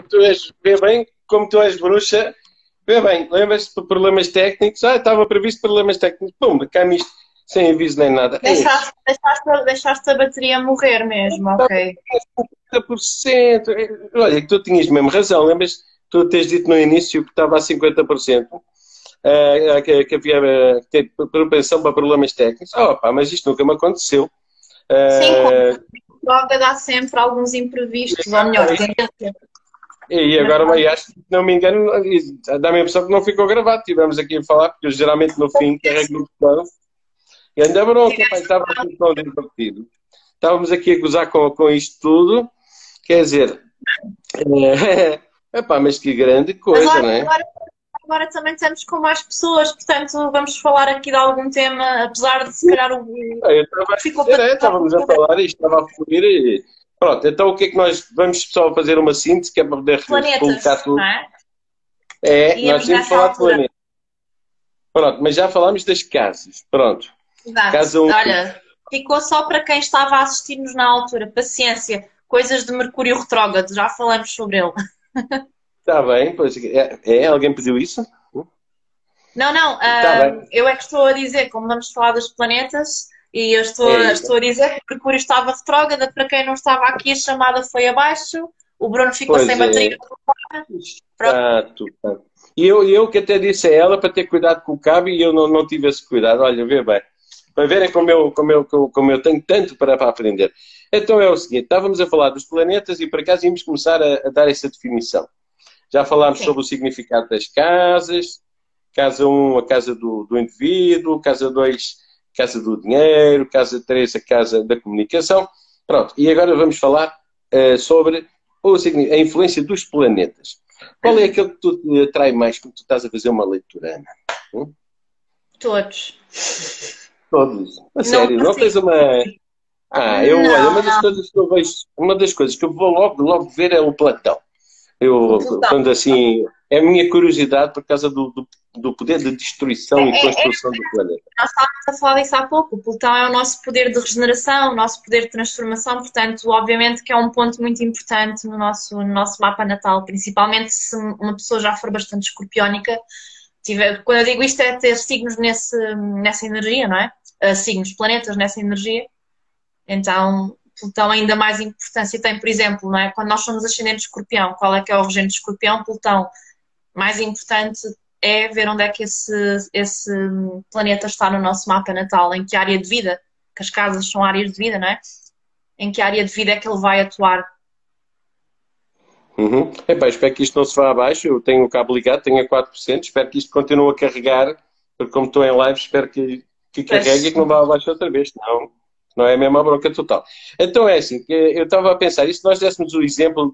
Tu és, vê bem, como tu és bruxa, vê bem, lembras-te de problemas técnicos? Ah, estava previsto problemas técnicos. Pum, cai-me isto sem aviso nem nada. Deixaste a bateria morrer mesmo, Estava ok. a 50%. Olha, que tu tinhas mesmo razão. Lembras? Tu tens dito no início que estava a 50%. Que havia propensão para problemas técnicos. Oh, pá, mas isto nunca me aconteceu. Sim, com Ah, droga dá sempre alguns imprevistos, ou melhor, tendência. e Mas agora, pronto, mas acho que, se não me engano, dá-me a impressão que não ficou gravado. Estivemos aqui a falar, porque eu geralmente no fim carrego no botão. E anda bronca, pá, estava aqui tão divertido. Estávamos aqui a gozar com isto tudo. Quer dizer, epá, mas que grande mas coisa, olha, não é? agora também estamos com mais pessoas, portanto vamos falar aqui de algum tema, apesar de se calhar Eu estava a ficou dizer, para trás, estávamos a falar e estava a fluir e pronto. Então o que é que nós vamos só fazer uma síntese que é para poder colocar planetas, não tudo? é? É, nós Íamos temos de nessa falar de altura. planeta. Pronto, mas já falámos das casas. Pronto. Exato. Casa um Olha, ficou só para quem estava a assistir-nos na altura. Paciência. Coisas de Mercúrio retrógrado, já falamos sobre ele. está bem, pois alguém pediu isso? Não, não, Está bem, eu é que estou a dizer, como vamos falar dos planetas, e eu é estou isso. a dizer que Mercúrio estava retrógrado, para quem não estava aqui, a chamada foi abaixo, o Bruno ficou sem Pois bateria. é. Pronto, Exato. E eu que até disse a ela para ter cuidado com o cabo e eu não tive esse cuidado. Olha, vê bem. Para verem como eu tenho tanto para aprender. Então é o seguinte, estávamos a falar dos planetas e por acaso íamos começar a dar essa definição. Já falámos sim. sobre o significado das casas, casa um a casa do indivíduo, casa 2 casa do dinheiro, casa 3 a casa da comunicação. Pronto, e agora vamos falar sobre a influência dos planetas. Qual é aquele que te atrai mais quando tu estás a fazer uma leitura, Ana? Todos. Todos. A Não sério, não tens consigo. uma. Olha, Não, não. uma das coisas que eu vou logo ver é o Platão. O Eu, Plutão. quando assim, é a minha curiosidade por causa do poder de destruição e É, construção do planeta. nós estávamos a falar disso há pouco. O Plutão é o nosso poder de regeneração, o nosso poder de transformação, portanto, obviamente que é um ponto muito importante no nosso mapa natal, principalmente se uma pessoa já for bastante escorpiónica. Quando eu digo isto é ter signos nessa energia, não é? Signos, planetas nessa energia. Então, Plutão ainda mais importância tem, por exemplo, não é? Quando nós somos ascendentes de escorpião, qual é que é o regente de escorpião? Plutão. Mais importante é ver onde é que esse planeta está no nosso mapa natal, em que área de vida, que as casas são áreas de vida, não é? Em que área de vida é que ele vai atuar. Uhum. Epá, espero que isto não se vá abaixo. Eu tenho o cabo ligado, tenho a 4%. Espero que isto continue a carregar, porque como estou em live, espero que carregue Pois, e que não vá abaixo outra vez. Não é mesmo a bronca total. Então é assim, que eu estava a pensar, e se nós dessemos o exemplo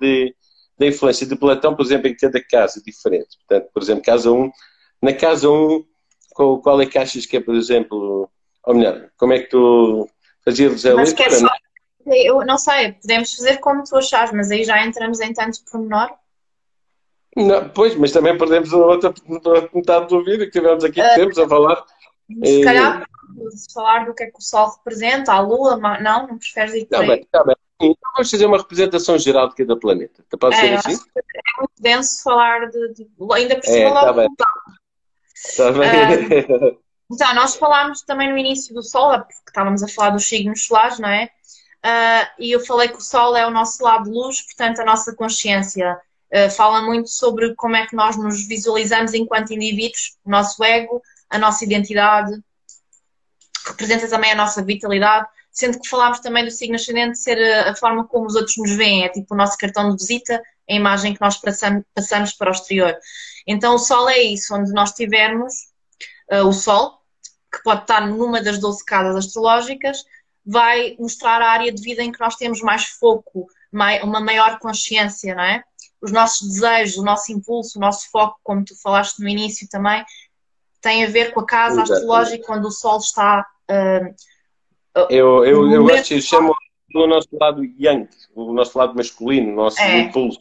da influência de Platão, por exemplo, em cada casa diferente. Portanto, por exemplo, casa um na casa um qual é que achas que é, por exemplo, ou melhor, como é que tu fazias a mas quer leitura? só. Eu não sei, podemos fazer como tu achares, mas aí já entramos em tanto pormenor. Não, pois, mas também perdemos a outra metade do vídeo que tivemos aqui de tempos a falar. Se Eh, calhar, se falar do que é que o Sol representa, a Lua, não, não preferes ir por Está bem, aí. está bem. Então vamos fazer uma representação geral de cada planeta. Pode ser É, eu assim? acho que é muito denso falar ainda por cima Está logo bem, do Plutão. está Ah, bem. então, nós falámos também no início do Sol, porque estávamos a falar dos signos solares, não é? E eu falei que o Sol é o nosso lado de luz, portanto, a nossa consciência. Fala muito sobre como é que nós nos visualizamos enquanto indivíduos, o nosso ego, a nossa identidade, representa também a nossa vitalidade, sendo que falámos também do signo ascendente ser a forma como os outros nos veem, é tipo o nosso cartão de visita, a imagem que nós passamos para o exterior. Então, o Sol é isso, onde nós tivermos o Sol, que pode estar numa das 12 casas astrológicas, vai mostrar a área de vida em que nós temos mais foco, uma maior consciência, não é? Os nossos desejos, o nosso impulso, o nosso foco, como tu falaste no início também, tem a ver com a casa Exatamente. astrológica onde o Sol está. O Eu momento. gosto, eu chamo do nosso lado yang, o nosso lado masculino, o nosso É, impulso.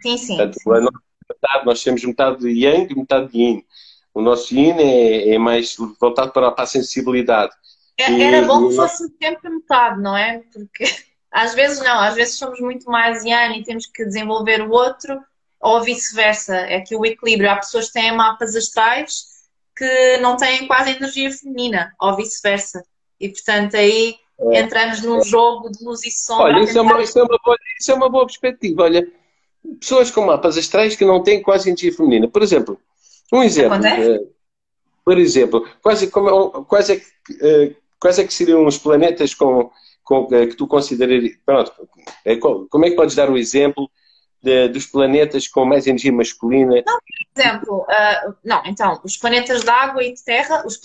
sim, sim, Portanto, sim. nós temos metade de yang e metade de yin. O nosso yin é mais voltado para a sensibilidade. Era bom que E fosse sempre metade, não é? Porque às vezes não, às vezes somos muito mais yang e temos que desenvolver o outro, ou vice-versa. É que o equilíbrio, há pessoas que têm mapas astrais que não têm quase energia feminina, ou vice-versa. E portanto aí entramos num jogo de luz e sombra Olha, a tentar. isso é uma boa perspectiva. Olha, pessoas com mapas astrais que não têm quase energia feminina. Por exemplo, um exemplo, Acontece? por exemplo, quais é que seriam os planetas que tu considerarias? Pronto, como é que podes dar o exemplo dos planetas com mais energia masculina? Por exemplo, não, então, os planetas de água e de terra, os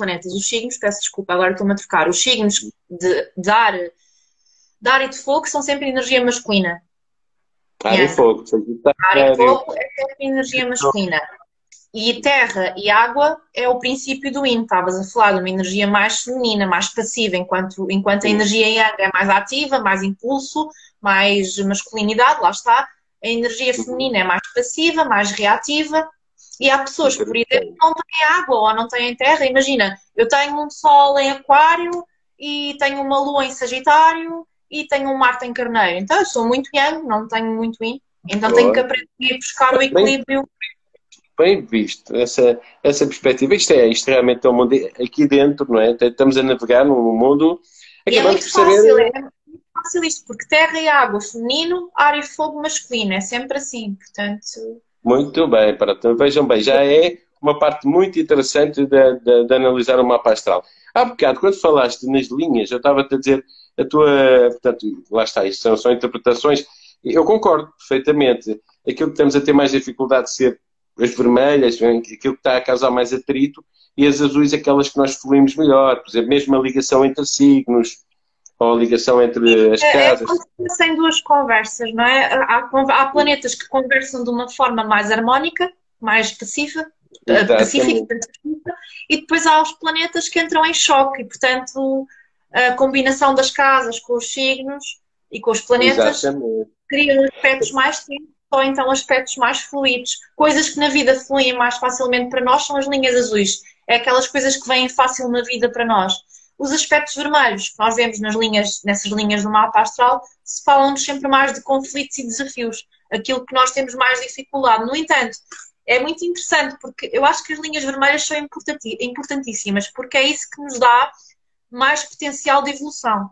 signos, peço desculpa, agora estou-me a trocar, os signos de ar e de fogo são sempre energia masculina. Ar e fogo, Ar e Sagitário. fogo é sempre energia masculina. E terra e água é o princípio do yin. Estavas a falar de uma energia mais feminina, mais passiva, enquanto a energia yang é mais ativa, mais impulso, mais masculinidade, lá está. A energia feminina é mais passiva, mais reativa. E há pessoas que, por exemplo, não têm água ou não têm terra. Imagina, eu tenho um sol em aquário e tenho uma lua em Sagitário e tenho um Marte em Carneiro. Então eu sou muito yang, não tenho muito yin. Então tenho que aprender a buscar o Bem, equilíbrio. bem visto, essa perspectiva. Isto realmente é um mundo aqui dentro, não é? Estamos a navegar num mundo. E é Acabamos muito por fácil, saber. é muito fácil isto, porque terra e água feminino, ar e fogo masculino, é sempre assim, portanto. Muito bem, então, vejam bem, já é uma parte muito interessante de analisar o mapa astral. Há bocado, quando falaste nas linhas, eu estava-te a dizer a tua. Portanto, lá está, isto são interpretações. Eu concordo perfeitamente. Aquilo que estamos a ter mais dificuldade de ser as vermelhas, aquilo que está a causar mais atrito, e as azuis, aquelas que nós fluímos melhor. Por exemplo, mesmo a ligação entre signos, ou a ligação entre as É casas. como se fossem duas conversas, não é? Há planetas que conversam de uma forma mais harmónica, mais Exatamente. pacífica, e depois há os planetas que entram em choque, e portanto a combinação das casas com os signos e com os planetas Exatamente. criam aspectos mais tensos ou então aspectos mais fluidos. Coisas que na vida fluem mais facilmente para nós são as linhas azuis. É aquelas coisas que vêm fácil na vida para nós. Os aspectos vermelhos que nós vemos nessas linhas do mapa astral falam-nos sempre mais de conflitos e desafios. Aquilo que nós temos mais dificuldade. No entanto, é muito interessante porque eu acho que as linhas vermelhas são importantíssimas porque é isso que nos dá mais potencial de evolução.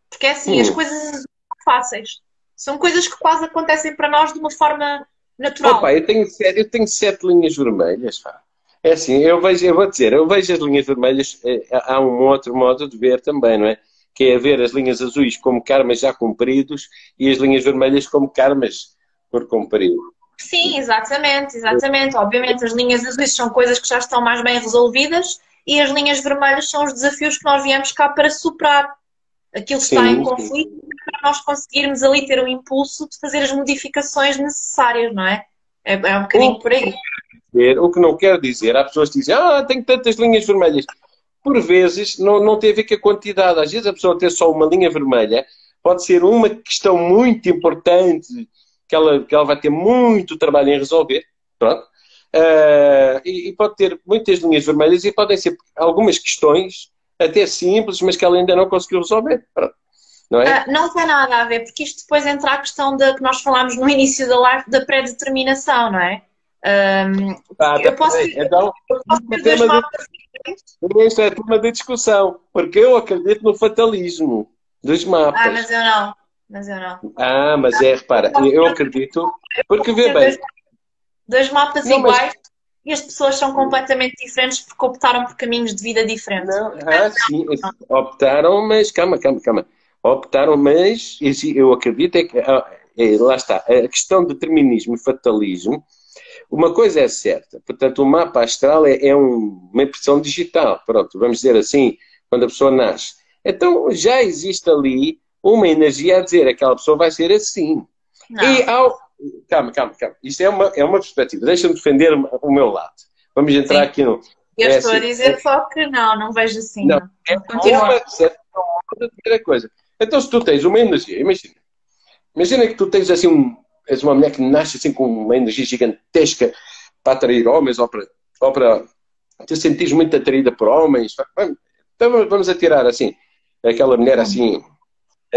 Porque é assim, as coisas são fáceis. São coisas que quase acontecem para nós de uma forma Opa, natural. eu tenho 7 linhas vermelhas, pá. É assim, eu vou dizer, eu vejo as linhas vermelhas, há um outro modo de ver também, não é? Que é ver as linhas azuis como karmas já cumpridos e as linhas vermelhas como karmas por cumprir. Sim, exatamente, exatamente. Obviamente, as linhas azuis são coisas que já estão mais bem resolvidas e as linhas vermelhas são os desafios que nós viemos cá para superar. Aquilo que está em Sim, sim. conflito para nós conseguirmos ali ter o impulso de fazer as modificações necessárias, não é? É um bocadinho O por aí. o que não quer dizer, há pessoas que dizem, tenho tantas linhas vermelhas. Por vezes, não tem a ver com a quantidade. Às vezes a pessoa ter só uma linha vermelha pode ser uma questão muito importante que ela vai ter muito trabalho em resolver. Pronto. E pode ter muitas linhas vermelhas e podem ser algumas questões até simples, mas que ela ainda não conseguiu resolver. Pronto. Não é? Não tem nada a ver, porque isto depois entra a questão que nós falámos no início da live da pré-determinação, não é? Eu posso ter, Então, eu posso ter dois tema de, mapas diferentes. isto é tema de discussão, porque eu acredito no fatalismo dos mapas. Mas eu não. Mas eu não. Mas repara, eu acredito, porque Posso vê ter bem, dois mapas não, mas iguais e as pessoas são completamente diferentes porque optaram por caminhos de vida diferentes. não, sim, optaram, mas calma. Optaram, mas eu acredito que lá está, a questão de determinismo e fatalismo, uma coisa é certa, portanto, o mapa astral é uma impressão digital, pronto, vamos dizer assim, quando a pessoa nasce. Então já existe ali uma energia a dizer que aquela pessoa vai ser assim. E Não. Calma. Isto é uma perspectiva. Deixa-me defender o meu lado. Vamos entrar Sim. aqui no. Eu É estou a assim. dizer só que não vejo assim. Não, Não. é Continua. uma primeira coisa. Então, se tu tens uma energia, imagina que tu tens assim és uma mulher que nasce assim com uma energia gigantesca para atrair homens ou para te sentires muito atraída por homens. Então vamos atirar assim, aquela mulher assim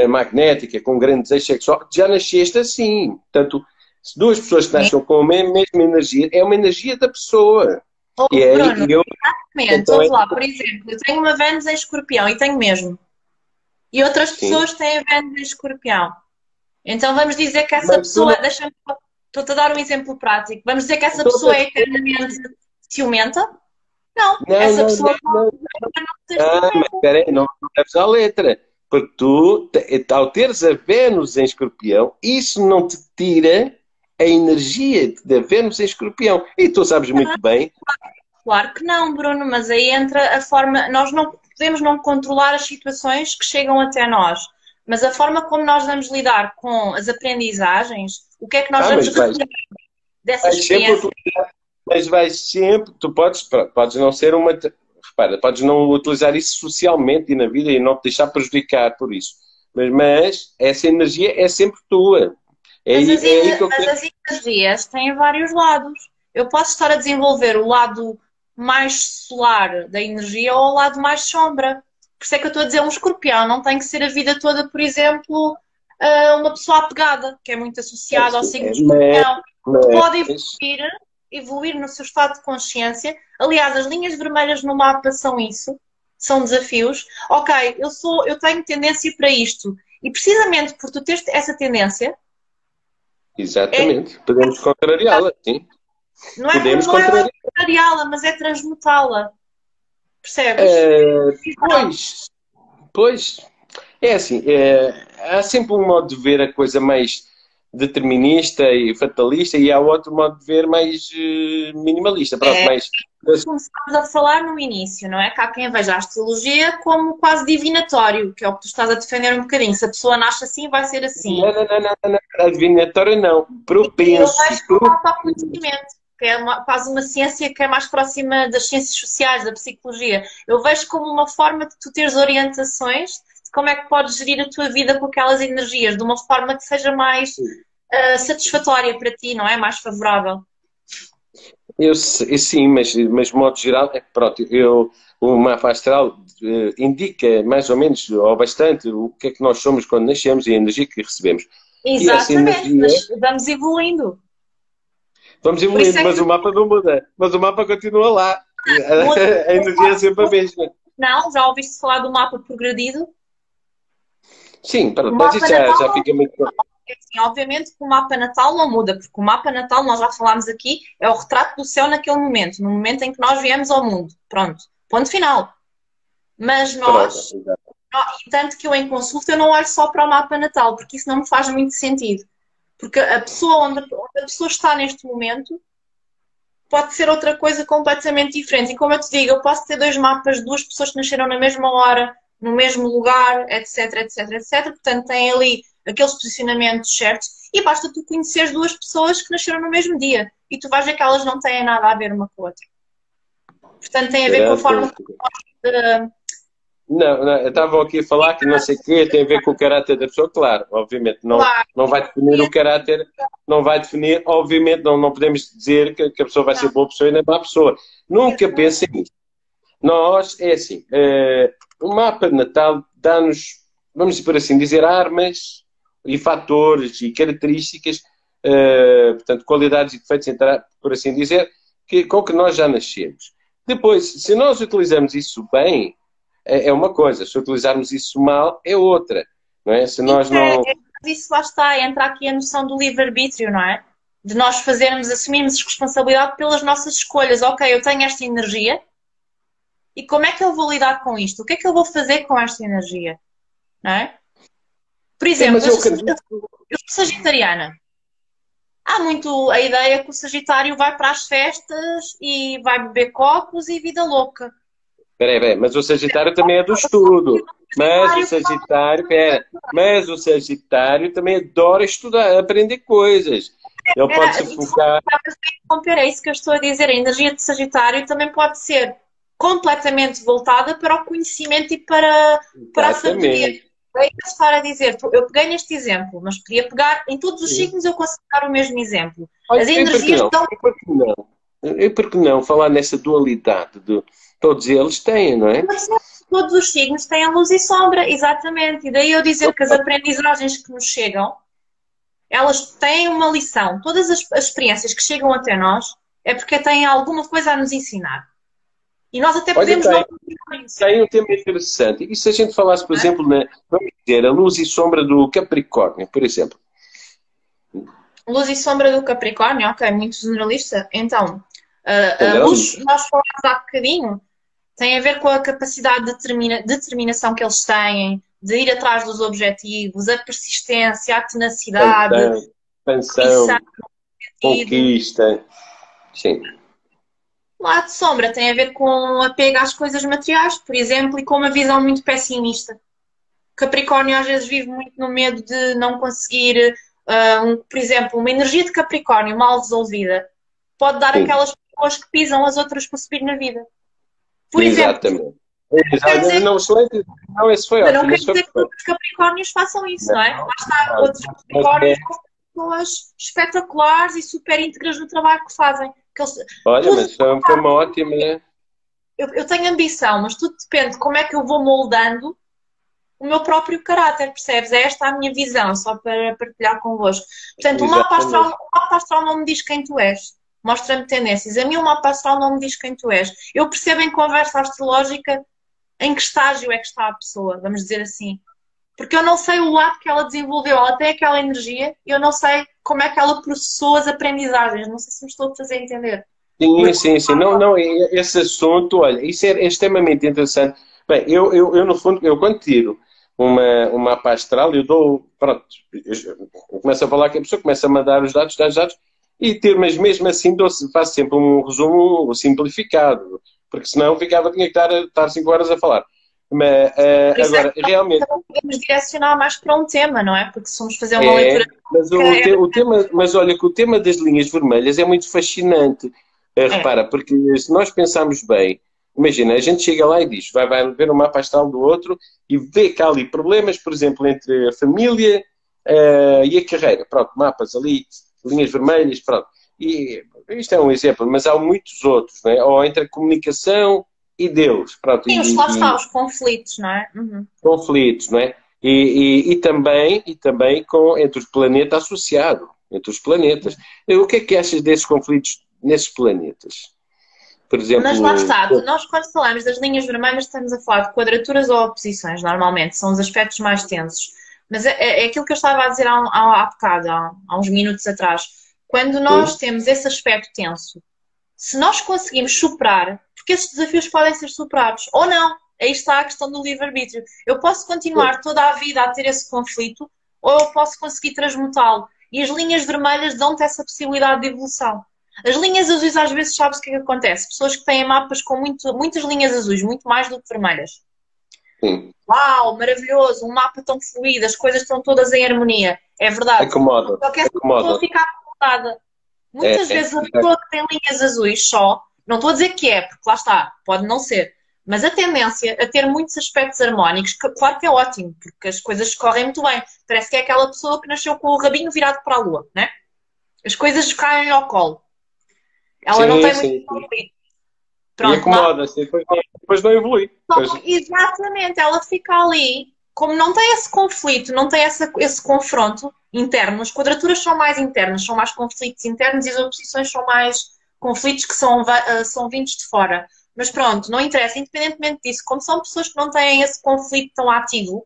magnética, com grande desejo sexual, já nasceste assim. Portanto, Se duas pessoas que nascem com a mesma energia, é uma energia da pessoa. Ou, E é Bruno, eu, exatamente. então Ouve lá, por exemplo, eu tenho uma Vênus em Escorpião e tenho mesmo. E outras sim. pessoas têm a Vênus em Escorpião. Então vamos dizer que essa Mas tu pessoa, não. estou-te a dar um exemplo prático, vamos dizer que essa Estou pessoa a- é eternamente ciumenta? Não, Não, essa não, pessoa não, não. não tem Ah, mas ciumenta. espera aí, não leves à letra. Porque tu, ao teres a Vênus em Escorpião, isso não te tira a energia da Vênus em Escorpião. E tu sabes muito bem. Claro que não, Bruno, mas aí entra a forma. Nós não podemos não controlar as situações que chegam até nós, mas a forma como nós vamos lidar com as aprendizagens, o que é que nós Ah, vamos mas retirar dessa vais sempre experiência? utilizar, mas vais sempre, tu podes não ser uma, repara, podes não utilizar isso socialmente e na vida e não te deixar prejudicar por isso. Mas essa energia é sempre tua. É aí que eu Mas quero. as energias têm vários lados. Eu posso estar a desenvolver o lado mais solar da energia ou o lado mais sombra. Por isso é que eu estou a dizer um escorpião. Não tem que ser a vida toda, por exemplo, uma pessoa apegada, que é muito associada ao signo de Mas, escorpião. Pode mas, evoluir no seu estado de consciência. Aliás, as linhas vermelhas no mapa são isso, são desafios. Ok, eu tenho tendência para isto. E precisamente por tu teres essa tendência, é, exatamente, podemos contrariá-la, sim. Podemos não é contrariá-la. contrariá-la, mas é transmutá-la. Percebes? Pois, pois, é assim, há sempre um modo de ver a coisa mais determinista e fatalista e há outro modo de ver mais minimalista, pronto, É, mais... começámos a falar no início, não é? Que há quem veja a astrologia como quase divinatório, que é o que tu estás a defender um bocadinho. Se a pessoa nasce assim, vai ser assim. Não, não, não, não, não, adivinhatória não, Eu propenso, vejo como autoconhecimento, que é quase uma ciência que é mais próxima das ciências sociais, da psicologia. Eu vejo como uma forma de tu teres orientações de como é que podes gerir a tua vida com aquelas energias, de uma forma que seja mais satisfatória para ti, não é? Mais favorável. sim, mas de modo geral, pronto, o mapa astral indica mais ou menos, ou bastante, o que é que nós somos quando nascemos e a energia que recebemos. E essa Exatamente, energia, mas vamos evoluindo. vamos Por isso evoluindo, é mas que o mapa não muda, mas o mapa continua lá. A energia é sempre a mesma. não, já ouviste falar do mapa progredido? Sim, O pronto, mas mapa isso natal já fica muito. é assim, obviamente que o mapa natal não muda, porque o mapa natal, nós já falámos aqui, é o retrato do céu naquele momento, no momento em que nós viemos ao mundo. Pronto, ponto final. Mas Pronto, tanto que eu em consulta, eu não olho só para o mapa natal, porque isso não me faz muito sentido. Porque a pessoa onde a pessoa está neste momento pode ser outra coisa completamente diferente. E como eu te digo, eu posso ter dois mapas de duas pessoas que nasceram na mesma hora, no mesmo lugar, etc, etc, etc. Portanto, têm ali aqueles posicionamentos certos e basta tu conheceres duas pessoas que nasceram no mesmo dia e tu vais ver que elas não têm nada a ver uma com a outra. Portanto, tem a ver com a forma de... não, não, estavam aqui a falar que não sei o quê tem a ver com o caráter da pessoa, claro, obviamente, Claro, não vai definir o caráter, não vai definir, obviamente, não podemos dizer que a pessoa vai ser boa pessoa e não é má pessoa. Nunca pensem nisso. Nós, é assim, o mapa de Natal dá-nos, vamos por assim dizer, armas e fatores e características, portanto, qualidades e defeitos, por assim dizer, com que nós já nascemos. Depois, se nós utilizamos isso bem, é uma coisa, se utilizarmos isso mal, é outra. Não é? Se nós não. Isso lá está, entra aqui a noção do livre-arbítrio, não é? De nós fazermos, assumirmos responsabilidade pelas nossas escolhas. Ok, eu tenho esta energia e como é que eu vou lidar com isto? O que é que eu vou fazer com esta energia? Não é? Por exemplo, Mas eu acredito. eu sou sagitariana. Há muito a ideia que o Sagitário vai para as festas e vai beber copos e vida louca. Espera aí, mas o Sagitário também é do estudo. Mas o Sagitário também adora estudar, aprender coisas. Ele pode se focar. É isso que eu estou a dizer. A energia de Sagitário também pode ser completamente voltada para o conhecimento e para a sabedoria. É isso que estar a dizer. Eu peguei neste exemplo, mas podia pegar em todos os signos, eu consigo dar o mesmo exemplo. Olha, As energias dão. E por que não falar nessa dualidade de todos eles têm, não é? Todos os signos têm a luz e sombra, exatamente. E daí eu dizer que as aprendizagens que nos chegam elas têm uma lição. Todas as experiências que chegam até nós é porque têm alguma coisa a nos ensinar. E nós até Olha, podemos não continuar isso. tem um tema interessante. E se a gente falasse, por exemplo, vamos dizer, a luz e sombra do Capricórnio, por exemplo. Luz e sombra do Capricórnio, ok, muito generalista. Então, a Não? luz, nós falámos há bocadinho, tem a ver com a capacidade de determinação que eles têm, de ir atrás dos objetivos, a persistência, a tenacidade, Expansão, a conquista. Sim. o lado de sombra tem a ver com apego às coisas materiais, por exemplo, e com uma visão muito pessimista. Capricórnio às vezes vive muito no medo de não conseguir, por exemplo, uma energia de Capricórnio mal resolvida pode dar Sim. aquelas pessoas que pisam as outras para subir na vida. Por exemplo, Exatamente. quer dizer, Não, excelente. Não, esse foi mas não ótimo. quer Esse foi dizer que perfeito. outros Capricórnios façam isso, não é? Lá está, Não, outros mas Capricórnios são pessoas espetaculares e super íntegras no trabalho que fazem. Que eles, olha, tudo, mas foi uma ótima. eu tenho ambição, mas tudo depende de como é que eu vou moldando o meu próprio caráter, percebes? É esta a minha visão, só para partilhar convosco. Portanto, o mapa astral não me diz quem tu és. Mostra-me tendências. A mim o mapa astral não me diz quem tu és. Eu percebo em conversa astrológica em que estágio é que está a pessoa, vamos dizer assim. Porque eu não sei o lado que ela desenvolveu. Ela tem aquela energia e eu não sei como é que ela processou as aprendizagens. Não sei se me estou a fazer entender. Sim. Não, esse assunto, olha, isso é extremamente interessante. Bem, eu no fundo, eu quando tiro um mapa astral, eu dou, pronto, eu começo a falar que a pessoa começa a mandar os dados, e tiro, mas mesmo assim faço sempre um resumo simplificado, porque senão tinha que estar 5 horas a falar. Mas agora, realmente. Podemos direcionar mais para um tema, não é? Porque se formos fazer uma leitura. Mas, mas olha que o tema das linhas vermelhas é muito fascinante. Repara, porque se nós pensarmos bem, imagina, a gente chega lá e diz, vai ver o mapa astral do outro e vê que há ali problemas, por exemplo, entre a família e a carreira. Pronto, mapas ali, linhas vermelhas, pronto. E isto é um exemplo, mas há muitos outros, não é? Ou entre a comunicação e Deus. Pronto, Sim, lá está, os conflitos, não é? Uhum. Conflitos, não é? E também entre os planetas associados, entre os planetas. O que é que achas desses conflitos nesses planetas? Por exemplo... Mas lá está, nós quando falamos das linhas vermelhas estamos a falar de quadraturas ou oposições, normalmente, são os aspectos mais tensos. Mas é aquilo que eu estava a dizer há bocado, há uns minutos atrás. Quando nós temos esse aspecto tenso, se nós conseguimos superar, porque esses desafios podem ser superados, ou não, aí está a questão do livre-arbítrio. Eu posso continuar toda a vida a ter esse conflito, ou eu posso conseguir transmutá-lo. E as linhas vermelhas dão-te essa possibilidade de evolução. As linhas azuis, às vezes, sabes o que é que acontece? Pessoas que têm mapas com muitas linhas azuis, muito mais do que vermelhas. Sim. Uau, maravilhoso, um mapa tão fluido, as coisas estão todas em harmonia. É verdade. Acomoda. Só que essa pessoa fica acomodada. Muitas vezes a pessoa que tem linhas azuis só, não estou a dizer que é, porque lá está, pode não ser, mas a tendência a ter muitos aspectos harmónicos, claro que é ótimo, porque as coisas correm muito bem. Parece que é aquela pessoa que nasceu com o rabinho virado para a lua, né? As coisas caem ao colo. Ela não tem muito conflito. Pronto, e acomoda-se, depois não evolui. Exatamente, ela fica ali, como não tem esse conflito, não tem esse confronto interno, as quadraturas são mais internas, são mais conflitos internos e as oposições são mais conflitos que são vindos de fora. Mas pronto, não interessa, independentemente disso, como são pessoas que não têm esse conflito tão ativo,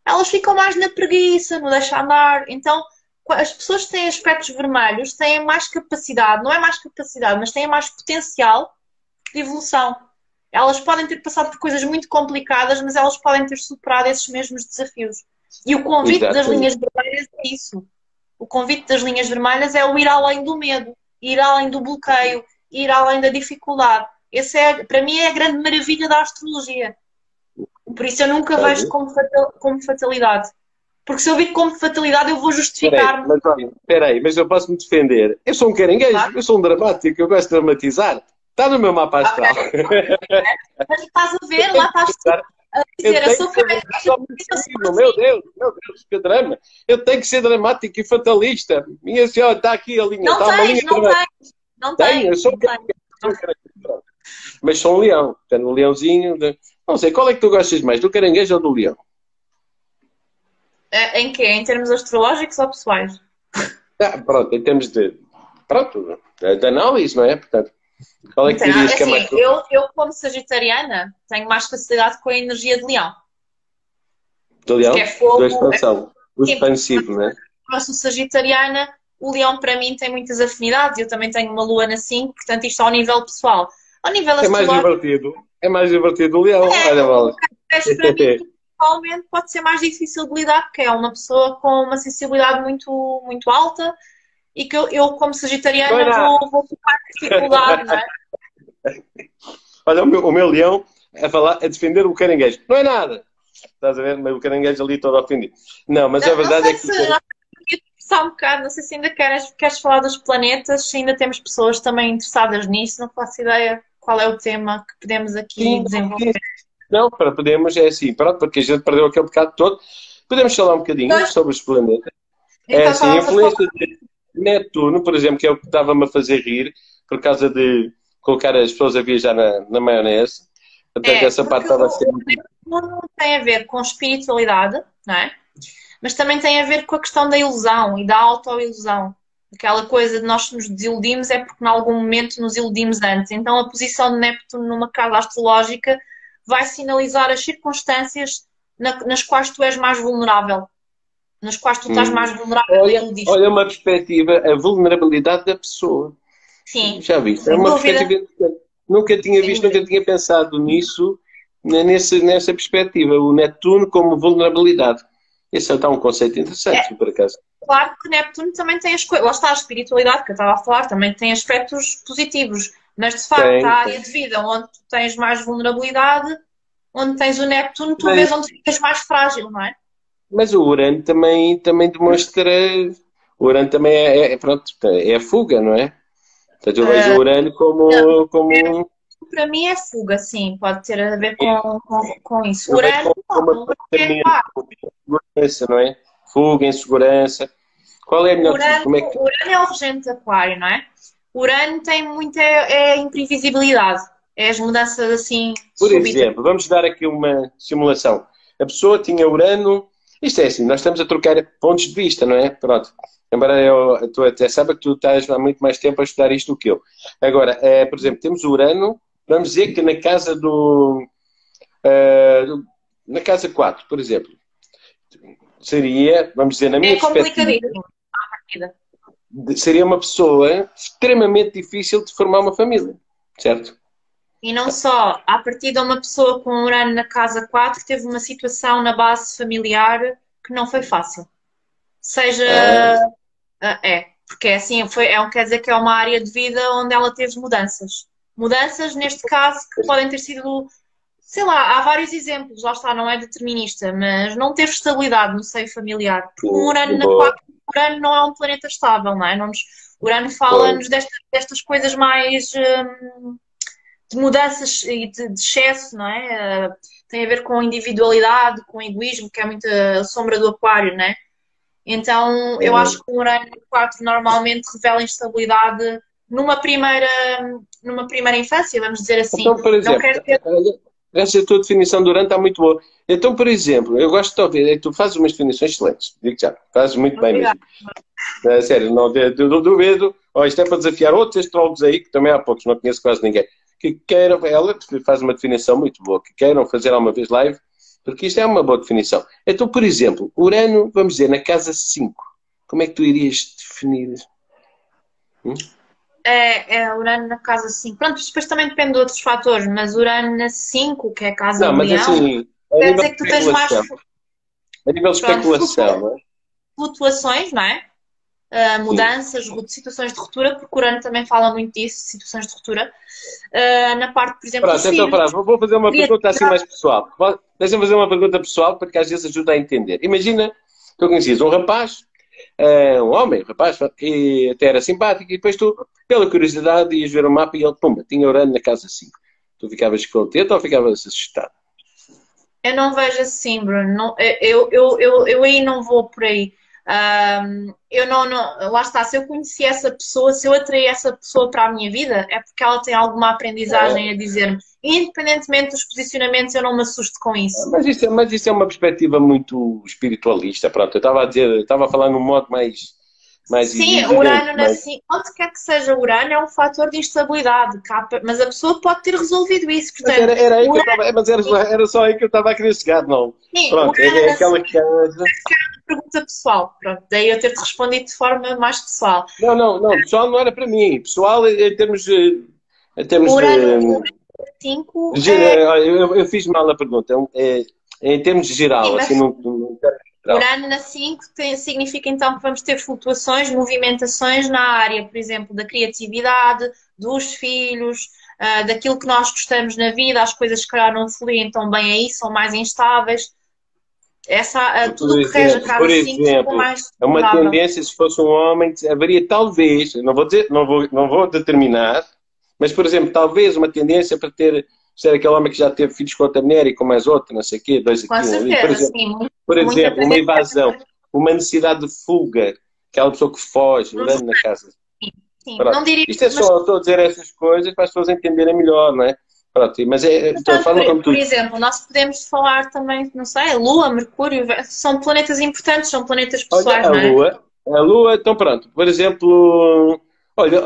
elas ficam mais na preguiça, no deixar andar. Então, as pessoas que têm aspectos vermelhos têm mais capacidade, não é mais capacidade, mas têm mais potencial de evolução. Elas podem ter passado por coisas muito complicadas, mas elas podem ter superado esses mesmos desafios. E o convite das linhas vermelhas é isso. O convite das linhas vermelhas é o ir além do medo, ir além do bloqueio, ir além da dificuldade. Esse para mim, é a grande maravilha da astrologia. Por isso eu nunca vejo como fatalidade. Porque se eu vir como fatalidade, eu vou justificar-me. Espera aí, mas eu posso me defender. Eu sou um caranguejo, eu sou um dramático, eu gosto de dramatizar. Está no meu mapa astral. Mas estás a ver, lá estás a dizer, eu sou caranguejo. Meu Deus, que drama. Eu tenho que ser dramático e fatalista. Minha senhora, está aqui a linha. Não tens. Não tens. Eu sou um caranguejo. Mas sou um leão. Portanto, um leãozinho. Não sei, qual é que tu gostas mais, do caranguejo ou do leão? Em quê? Em termos astrológicos ou pessoais? Pronto, em termos pronto, de análise, não é? Portanto, qual é que Então, dirias que é assim, mais... eu, como sagitariana, tenho mais facilidade com a energia de leão, De porque é leão? Da fogo, expansão. O sim, porque expansivo, não é? eu sou sagitariana, o leão para mim tem muitas afinidades, eu também tenho uma lua na 5, portanto isto ao nível pessoal. Ao nível É mais astrológico, divertido. É mais divertido o leão. Olha, o bolas. Cash para mim pessoalmente pode ser mais difícil de lidar, porque é uma pessoa com uma sensibilidade muito, muito alta e que eu como Não é sagitariana, nada. vou ficar com dificuldade, não é? Olha, o meu leão a falar, a defender o caranguejo. Não é nada. Estás a ver? Mas o caranguejo ali todo ofendido. Não, mas a Não, não verdade é sei que se só um bocado, não sei se ainda queres falar dos planetas, se ainda temos pessoas também interessadas nisso, não faço ideia qual é o tema que podemos aqui sim, desenvolver. sim. Não, para podermos, é assim, pronto, porque a gente perdeu aquele bocado todo. Podemos falar um bocadinho Pois, sobre os planetas. É então assim, a estávamos a falar. influência de Netuno, por exemplo, que é o que estava-me a fazer rir, por causa de colocar as pessoas a viajar na maionese. Portanto, É, essa parte porque estava a ser o muito. Netuno tem a ver com espiritualidade, não é? Mas também tem a ver com a questão da ilusão e da autoilusão. Aquela coisa de nós nos desiludimos é porque em algum momento nos iludimos antes. Então a posição de Neptuno numa casa astrológica vai sinalizar as circunstâncias nas quais tu és mais vulnerável, nas quais tu estás mais Hum. vulnerável a Olha, iludir. olha uma perspectiva, a vulnerabilidade da pessoa. Sim, Já viste? É sem uma dúvida, perspectiva interessante. Nunca tinha sem visto, nunca dúvida. tinha pensado nisso, nessa perspectiva. O Netuno como vulnerabilidade. Esse é um conceito interessante, É, por acaso. claro que Neptuno também tem as coisas, lá está a espiritualidade que eu estava a falar, também tem aspectos positivos, mas de facto a Tem, área tem. de vida onde tu tens mais vulnerabilidade, onde tens o Neptuno, tu Mas, vês onde ficas mais frágil, não é? mas o Urano também demonstra. O Urano também pronto, é a fuga, não é? Portanto, eu vejo o Urano como Para mim é fuga, sim, pode ter a ver com isso. eu vejo Urano, como não, Urano é apontamento, claro. como segurança, não é? Fuga, insegurança. Qual é a melhor? Como é que Urano é o regente de Aquário, não é? Urano tem muita imprevisibilidade, é as mudanças assim Por súbitas. exemplo, vamos dar aqui uma simulação. A pessoa tinha Urano. Isto é assim, nós estamos a trocar pontos de vista, não é? Pronto. Embora tu até saiba que tu estás há muito mais tempo a estudar isto do que eu. Agora, por exemplo, temos o Urano, vamos dizer que na casa na casa 4, por exemplo, seria, vamos dizer, na É minha perspectiva, complicadíssimo a partida. seria uma pessoa extremamente difícil de formar uma família, certo? E não só, a partir de uma pessoa com Urano na casa 4 teve uma situação na base familiar que não foi fácil. Seja, Ah, porque é assim, quer dizer que é uma área de vida onde ela teve mudanças. Mudanças, neste caso, que podem ter sido, sei lá, há vários exemplos, lá está, não é determinista, mas não teve estabilidade no seio familiar. Porque um Urano na boa, 4, Urano não é um planeta estável, não é? Urano boa. fala-nos destas coisas mais. De mudanças e de excesso, não é? Tem a ver com individualidade, com egoísmo, que é muita sombra do aquário, não é? Então, eu acho que o Urano 4 normalmente revela instabilidade numa primeira, numa primeira infância, vamos dizer assim. Então, por Não exemplo, quer dizer. essa tua definição de Urano está muito boa. Então, por exemplo, eu gosto de ouvir, tu fazes umas definições excelentes, digo já, fazes muito bem mesmo. Obrigada. Sério, não duvido. Oh, isto é para desafiar outros astrólogos aí, que também há poucos, não conheço quase ninguém, que queiram, ela faz uma definição muito boa, que queiram fazer alguma vez live, porque isto é uma boa definição. Então, por exemplo, Urano, vamos dizer, na casa 5, como é que tu irias definir? Hum? É Urano na casa 5. Pronto, depois também depende de outros fatores, mas Urano na 5, que é a casa Não, de mas Leão, assim, a quer nível dizer de que tu tens mais especulação, a nível de pronto, especulação, não é? flutuações, não é? Sim. Mudanças, situações de ruptura, porque o Urano também fala muito disso, situações de ruptura. Na parte, por exemplo, dos Pronto, então, filhos, pronto, vou fazer uma pergunta assim criatividade. mais pessoal. Deixa-me fazer uma pergunta pessoal, porque às vezes ajuda a entender. Imagina, tu conheces um rapaz, um homem, um rapaz, que até era simpático, e depois tu, pela curiosidade, ias ver o mapa e ele, pumba, tinha Urano na casa 5. Tu ficavas contente ou ficavas assustado? Eu não vejo assim, Bruno. Eu aí não vou por aí. Eu lá está, se eu conheci essa pessoa, se eu atraí essa pessoa para a minha vida, é porque ela tem alguma aprendizagem a dizer-me. Independentemente dos posicionamentos, eu não me assusto com isso. Mas isso é uma perspectiva muito espiritualista. Pronto, eu estava a dizer, estava a falar num modo mais. mais Sim, evidente. Urano na 5, onde quer que seja Urano, é um fator de instabilidade, mas a pessoa pode ter resolvido isso, Mas portanto, era aí que eu Urano, estava, mas era só aí que eu estava a querer chegar, não. sim, Pronto, Urano é na 5 aquela casa. pergunta pessoal, pronto, daí eu ter-te respondido de forma mais pessoal. Não, não, não, pessoal não era para mim. Pessoal, em termos Urano de, 5 eu fiz mal a pergunta. Em termos de sim, geral, assim, mas num geral. Urano na 5 significa então que vamos ter flutuações, movimentações na área, por exemplo, da criatividade, dos filhos, daquilo que nós gostamos na vida, as coisas que calhar não fluem tão bem aí, são mais instáveis. Tudo o que rege a Por casa 5 fica exemplo, mais é uma vulnerável. tendência, se fosse um homem, haveria talvez, não vou dizer, não vou determinar, mas, por exemplo, talvez uma tendência para ser aquele homem que já teve filhos com outra mulher e com mais outra, não sei o quê, dois Com aqui, um ali. Por certeza, exemplo, sim, por muita exemplo, uma tendência invasão, uma necessidade de fuga, aquela pessoa que foge, nos andando na casa. sim, não Pronto. diria, Isto é mas só, estou a dizer essas coisas para as pessoas entenderem melhor, não é? Pronto, mas a portanto, forma como por tu. exemplo, nós podemos falar também, não sei, a Lua, Mercúrio, são planetas importantes, são planetas Olha, pessoais, não é? A Lua, então pronto, por exemplo, olha,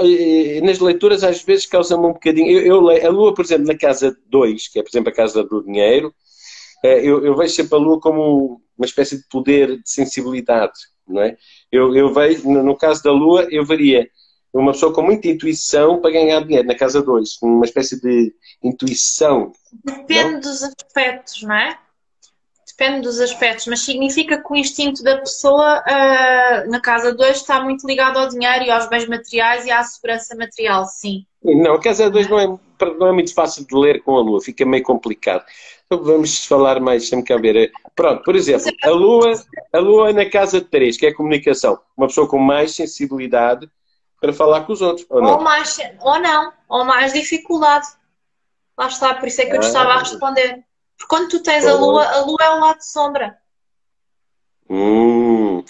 nas leituras às vezes causa-me um bocadinho. Eu leio a Lua, por exemplo, na casa 2 que é, por exemplo, a casa do dinheiro, eu vejo sempre a Lua como uma espécie de poder de sensibilidade, não é? Eu vejo, no caso da Lua, eu veria uma pessoa com muita intuição para ganhar dinheiro, na casa 2 uma espécie de intuição, não? Depende dos aspectos, não é? Depende dos aspectos, mas significa que o instinto da pessoa, na casa 2 está muito ligado ao dinheiro e aos bens materiais e à segurança material, sim. Não, a casa 2 não é muito fácil de ler com a Lua, fica meio complicado. Então vamos falar mais, deixa-me cá ver. Pronto, por exemplo, a Lua na casa 3 que é a comunicação. Uma pessoa com mais sensibilidade para falar com os outros, ou Ou não? mais, ou não, ou mais dificuldade. Lá está, por isso é que eu te estava a Ah, responder. Porque quando tu tens pois. a lua é o lado de sombra. Hum.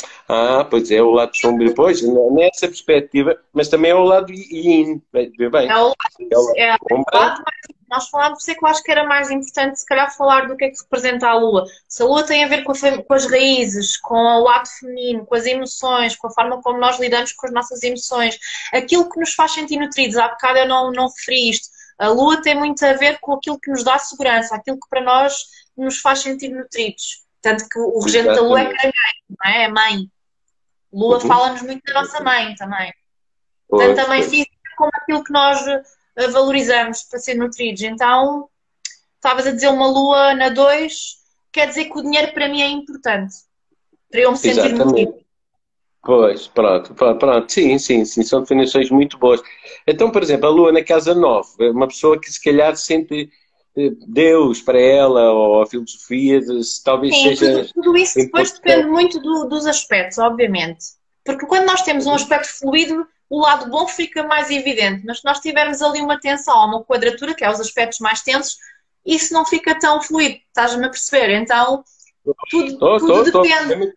Pois é, o lado sombrio, pois, nessa perspectiva, mas também é o lado yin, vê bem, É o lado, é o lado é o sombra. lado mais. Nós falámos, por isso é que eu acho que era mais importante, se calhar, falar do que é que representa a lua. Se a lua tem a ver com as raízes, com o lado feminino, com as emoções, com a forma como nós lidamos com as nossas emoções, aquilo que nos faz sentir nutridos. Há bocado eu não referi isto. A lua tem muito a ver com aquilo que nos dá segurança, aquilo que para nós nos faz sentir nutridos. Tanto que o regente da lua é Exatamente. caranguejo, não é? É mãe. Lua Uhum. fala-nos muito da nossa mãe também. Tanto Pois, a mãe pois. física como aquilo que nós valorizamos para ser nutridos. Então, estavas a dizer uma lua na 2 quer dizer que o dinheiro para mim é importante, para eu me sentir nutrido. Exatamente. Pois, pronto, pronto. Sim, sim, sim, são definições muito boas. Então, por exemplo, a Lua na casa 9 é uma pessoa que se calhar sente Deus para ela, ou a filosofia, talvez Sim, seja tudo isso depois depende importante. muito dos aspectos, obviamente. Porque quando nós temos um aspecto fluido, o lado bom fica mais evidente. Mas se nós tivermos ali uma tensão ou uma quadratura, que é os aspectos mais tensos, isso não fica tão fluido. Estás-me a perceber? Então, tudo Estou. depende.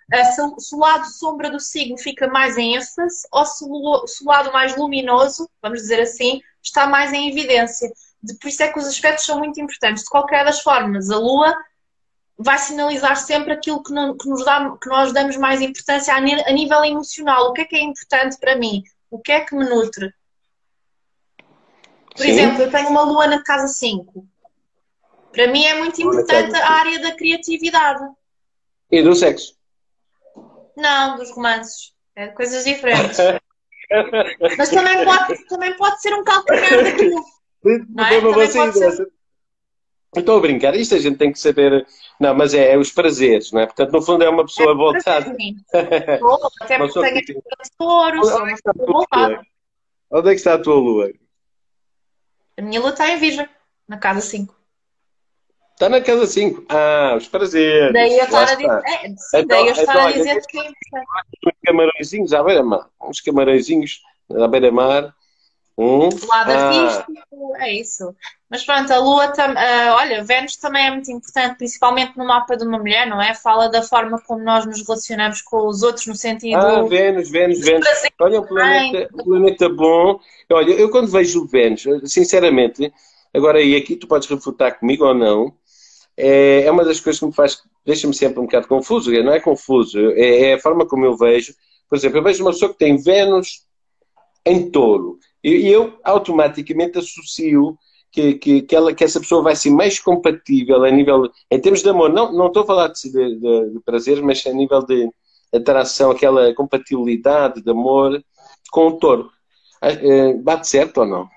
Se o lado sombra do signo fica mais em ênfase ou se o lado mais luminoso, vamos dizer assim, está mais em evidência. Por isso é que os aspectos são muito importantes. De qualquer das formas, a Lua vai sinalizar sempre aquilo que nós damos mais importância a nível emocional. O que é importante para mim? O que é que me nutre? Por Sim, exemplo, eu tenho uma Lua na casa 5. Para mim é muito Lua na casa importante a área da criatividade. e do sexo. Não, dos romances. É de coisas diferentes. Mas também pode ser um calcanhar daquilo, não é? Mas Também pode ser. vocês, eu estou a brincar, isto a gente tem que saber. Não, mas é os prazeres, não é? Portanto, no fundo é uma pessoa voltada. Sim. Até Uma porque pessoa tenho que... a touro, sou Onde é uma que está a pessoa tua lua? voltada. Onde é que está a tua lua? A minha Lua está em Virgem, na casa 5. Está na casa 5. Os Daí eu prazeres. Lá estar a dizer, está. sim, daí eu estar a Olha, dizer que é importante. uns camarõezinhos à beira-mar. Uns camarõezinhos à beira-mar. O lado Ah, artístico, é isso. Mas pronto, a Lua também, olha, Vênus também é muito importante, principalmente no mapa de uma mulher, não é? Fala da forma como nós nos relacionamos com os outros, no sentido Vênus. dos prazeres Olha, também. um planeta bom. Olha, eu quando vejo o Vênus, sinceramente, agora e aqui tu podes refutar comigo ou não, é uma das coisas que me faz, deixa-me sempre um bocado confuso, não é confuso, é a forma como eu vejo, Por exemplo, eu vejo uma pessoa que tem Vênus em Touro e eu automaticamente associo que essa pessoa vai ser mais compatível a nível, em termos de amor, não estou a falar de prazer, mas a nível de atração, aquela compatibilidade de amor com o Touro. Bate certo ou não?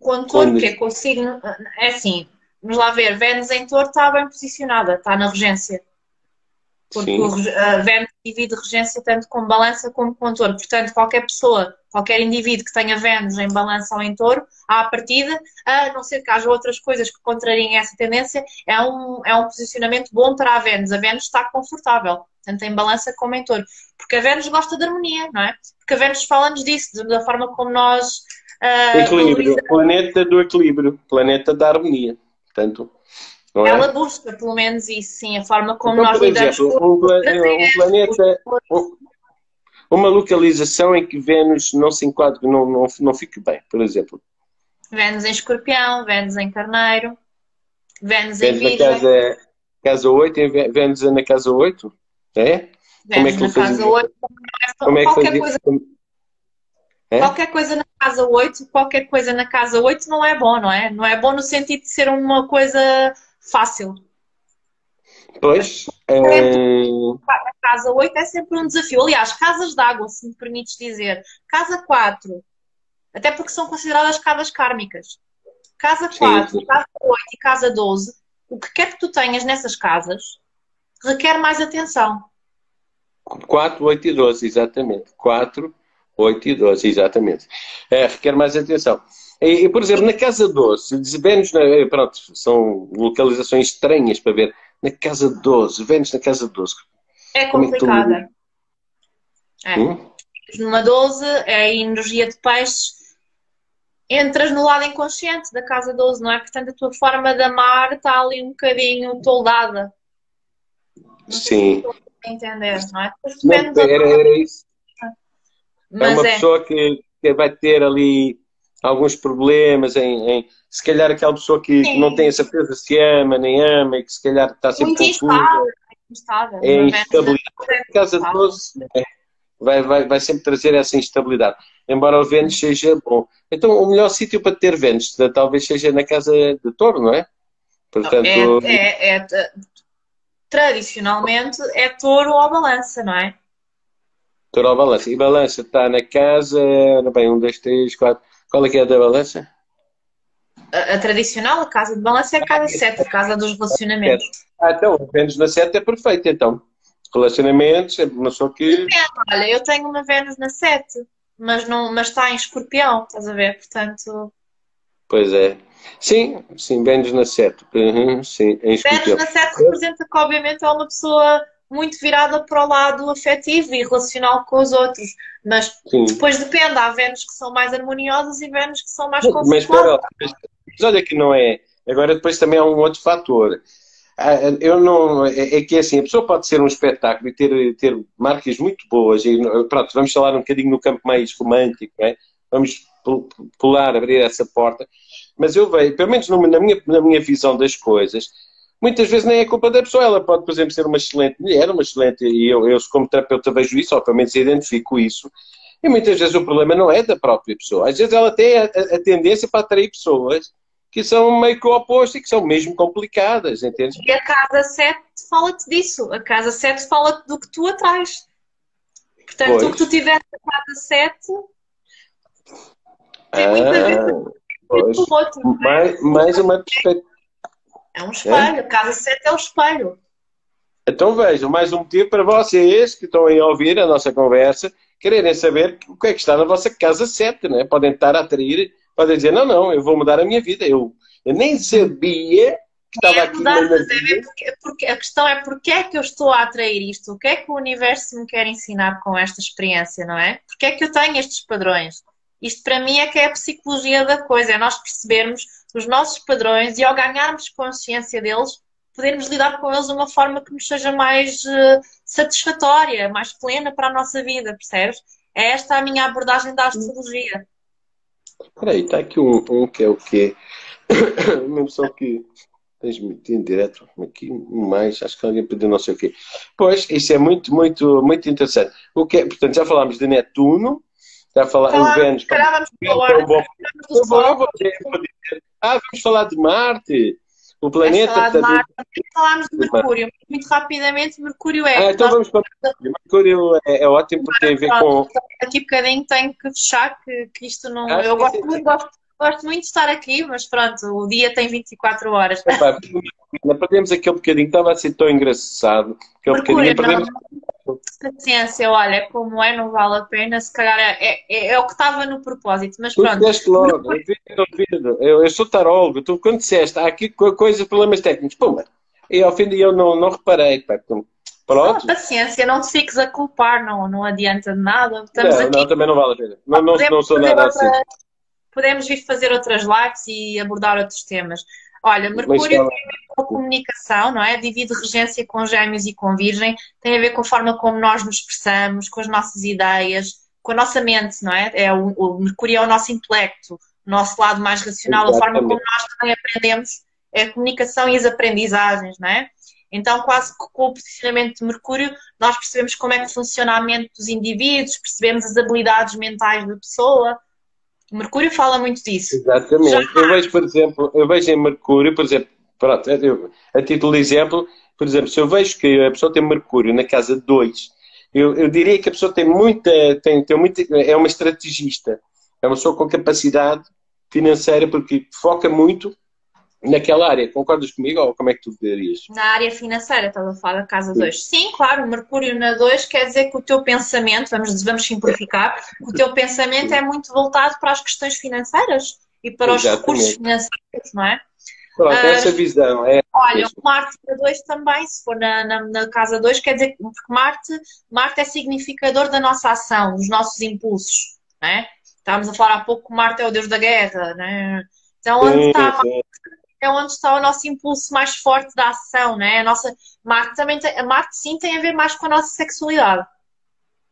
Com o touro, que é com o signo. É assim, vamos lá ver, Vênus em touro está bem posicionada, está na regência. Porque Sim. a Vênus divide regência tanto com balança como com touro. Portanto, qualquer pessoa, qualquer indivíduo que tenha Vênus em balança ou em touro, à partida, a não ser que haja outras coisas que contrariem essa tendência, é um posicionamento bom para a Vênus. A Vênus está confortável, tanto em balança como em touro. Porque a Vênus gosta de harmonia, não é? Porque a Vênus fala-nos disso, da forma como nós Equilíbrio, valorizamos. planeta do equilíbrio, planeta da harmonia. Portanto, não Ela é? busca, pelo menos isso, sim, a forma como Então, nós por lidamos exemplo, com o prazer, um planeta, uma localização em que Vênus não se enquadre, não fique bem, por exemplo. Vênus em Escorpião, Vênus em Carneiro, Vênus em Vênus na Virgem, casa 8, Vênus na casa 8, é? Como é Vênus que ele na casa fazia? 8. Como é que Qualquer fazia? coisa, É? qualquer coisa na casa 8, qualquer coisa na casa 8 não é bom, não é? Não é bom no sentido de ser uma coisa fácil. Pois, A casa 8 é sempre um desafio. Aliás, casas de água, se me permites dizer. Casa 4, até porque são consideradas casas kármicas. Casa sim, 4, sim. casa 8 e casa 12, o que quer que tu tenhas nessas casas requer mais atenção. 4, 8 e 12, exatamente. 4, 8 e 12, exatamente. Requer mais atenção. Por exemplo, na casa 12, Vênus, pronto, são localizações estranhas para ver. Na casa 12, Vênus na casa 12. É Como é que tu lidas? complicada. É. Hum? Numa 12 é a energia de peixes. Entras no lado inconsciente da casa 12, não é? Portanto, a tua forma de amar está ali um bocadinho toldada. Não sei se me Sim. estou a entender, não é? Depois Não, depende da era isso. É mas uma é. pessoa que vai ter ali alguns problemas se calhar aquela pessoa que não tem Sim, a certeza se ama, nem ama, e que se calhar está sempre muito confusa, instável. Instável. é Uma Vênus na instabilidade. Terra é A casa instável. 12 vai sempre trazer essa instabilidade, embora o Vênus seja bom. Então, o melhor sítio para ter Vênus talvez seja na casa de Touro, não é? É, Portanto, tradicionalmente é touro ou balança, não é? Touro ao balança. E balança está na casa, ora bem, 1, 2, 3, 4. Qual é que é a da balança? A tradicional, a casa de balança é a casa 7, a casa dos relacionamentos. 7. Então, o Vênus na 7 é perfeito, então. Relacionamentos, é uma pessoa que. Olha, eu tenho uma Vênus na 7, mas, não, mas está em Escorpião, estás a ver? Portanto, Pois é. Sim, sim, Vênus na 7. Uhum, sim, em Vênus escorpião. na 7 representa que, obviamente, é uma pessoa muito virada para o lado afetivo e relacional com os outros, mas Sim. depois depende. Há Vênus que são mais harmoniosas e Vênus que são mais Mas espera conflituosas. lá, mas olha que não é. Agora depois também há um outro fator. Eu não, é que é assim, a pessoa pode ser um espetáculo e ter marcas muito boas, e pronto, vamos falar um bocadinho no campo mais romântico, não é? Vamos pular, abrir essa porta, mas eu vejo, pelo menos na minha visão das coisas, muitas vezes nem é culpa da pessoa, ela pode, por exemplo, ser uma excelente mulher, uma excelente, e eu como terapeuta vejo isso, ou pelo menos identifico isso, e muitas vezes o problema não é da própria pessoa, às vezes ela tem a tendência para atrair pessoas que são meio que o oposto e que são mesmo complicadas, entende? E a casa 7 fala-te disso. A casa 7 fala-te do que tu atrás. Portanto, o que tu Pois. tiveres na casa 7 tem muito a ver Ah, pois. com o outro, não é? Mais uma perspectiva. É um É? espelho. A casa 7 é o espelho. Então vejam, mais um motivo para vocês que estão aí a ouvir a nossa conversa, quererem saber o que é que está na vossa casa 7, né? Podem estar a atrair, podem dizer, não, eu vou mudar a minha vida. Eu nem sabia que estava É aqui mudar, uma mas é ver maravilha. porque a questão é porque é que eu estou a atrair isto? O que é que o universo me quer ensinar com esta experiência, não é? Porque é que eu tenho estes padrões? Isto para mim é que é a psicologia da coisa, é nós percebermos os nossos padrões e ao ganharmos consciência deles, podermos lidar com eles de uma forma que nos seja mais satisfatória, mais plena para a nossa vida, percebes? É esta a minha abordagem da astrologia. Espera aí, está aqui um que é o quê? Uma pessoa que... Transmitindo direto aqui, mais, acho que alguém pediu não sei o quê. Pois, isso é muito, muito, muito interessante. O que é, portanto, já falámos de Netuno, já falámos de Vênus. Se calhar vamos falar do Sol. Vamos falar de Marte, o Vamos planeta. falar de Marte, falámos de Mercúrio. Muito rapidamente, Mercúrio é... Então vamos para Mercúrio. Mercúrio é ótimo porque tem a ver com... Aqui um bocadinho tenho que fechar, que isto não... Eu gosto muito de estar aqui, mas pronto, o dia tem 24 horas. Perdemos aquele bocadinho, estava a ser tão engraçado. Mercúrio, paciência, olha, como é, não vale a pena, se calhar é o que estava no propósito, mas pronto. Tu disseste logo, eu sou tarólogo, tu quando disseste, há aqui coisas, problemas técnicos, pumba, e ao fim de eu não reparei, pá, pronto. Paciência, não te fiques a culpar, não adianta de nada. Estamos aqui. Não, também não vale a pena, não sou nada assim. Podemos vir fazer outras lives e abordar outros temas. Olha, Mercúrio tem a ver com a comunicação, não é? Divide regência com Gêmeos e com Virgem, tem a ver com a forma como nós nos expressamos, com as nossas ideias, com a nossa mente, não é? O Mercúrio é o nosso intelecto, o nosso lado mais racional, a forma como nós também aprendemos, é a comunicação e as aprendizagens, não é? Então, quase que com o posicionamento de Mercúrio, nós percebemos como é que funciona a mente dos indivíduos, percebemos as habilidades mentais da pessoa. O Mercúrio fala muito disso. Exatamente. Eu vejo, por exemplo, em Mercúrio, por exemplo, pronto, a título de exemplo, por exemplo, se eu vejo que a pessoa tem Mercúrio na casa 2, eu diria que a pessoa tem muita, é uma estrategista, é uma pessoa com capacidade financeira, porque foca muito naquela área. Concordas comigo ou como é que tu dirias? Na área financeira, estás a falar da casa 2. Sim, claro, o Mercúrio na 2 quer dizer que o teu pensamento, vamos simplificar, o teu pensamento é muito voltado para as questões financeiras e para os recursos financeiros, não é? Pronto, essa visão é... Olha, o Marte na 2 também, se for na casa 2, quer dizer que Marte é significador da nossa ação, dos nossos impulsos, não é? Estávamos a falar há pouco que Marte é o deus da guerra, não é? Então, onde está Marte? É onde está o nosso impulso mais forte da ação, né? A Marte sim tem a ver mais com a nossa sexualidade.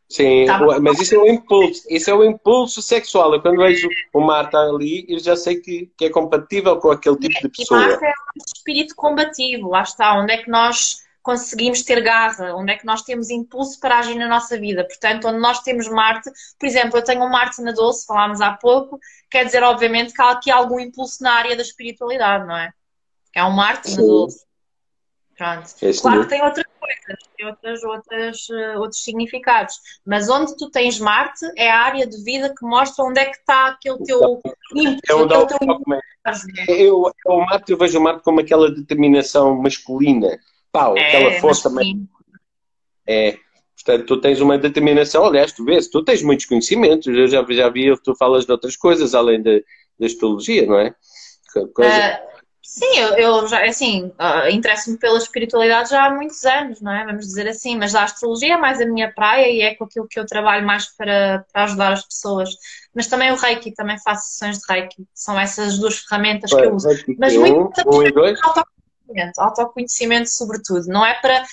Sim, mas isso é o impulso sexual. Eu quando vejo o Marte ali, eu já sei que é compatível com aquele tipo de pessoa. E Marte é um espírito combativo, lá está, onde é que nós conseguimos ter garra, onde é que nós temos impulso para agir na nossa vida. Portanto, onde nós temos Marte, por exemplo, eu tenho um Marte na 12, falámos há pouco, quer dizer, obviamente, que há aqui algum impulso na área da espiritualidade, não é? É um Marte na 12. Pronto. Claro que tem outras coisas, tem outros significados, mas onde tu tens Marte é a área de vida que mostra onde é que está aquele teu impulso. O Marte, eu vejo o Marte como aquela determinação masculina. Pau, aquela força também. Portanto, tu tens uma determinação, aliás, tu vês, tu tens muitos conhecimentos, eu já vi, tu falas de outras coisas além da astrologia, não é? Sim, eu já, assim, interesso-me pela espiritualidade já há muitos anos, não é? Vamos dizer assim, mas a astrologia é mais a minha praia e é com aquilo que eu trabalho mais para ajudar as pessoas. Mas também o Reiki, também faço sessões de Reiki, são essas duas ferramentas que eu uso. Mas muito autoconhecimento sobretudo, não é para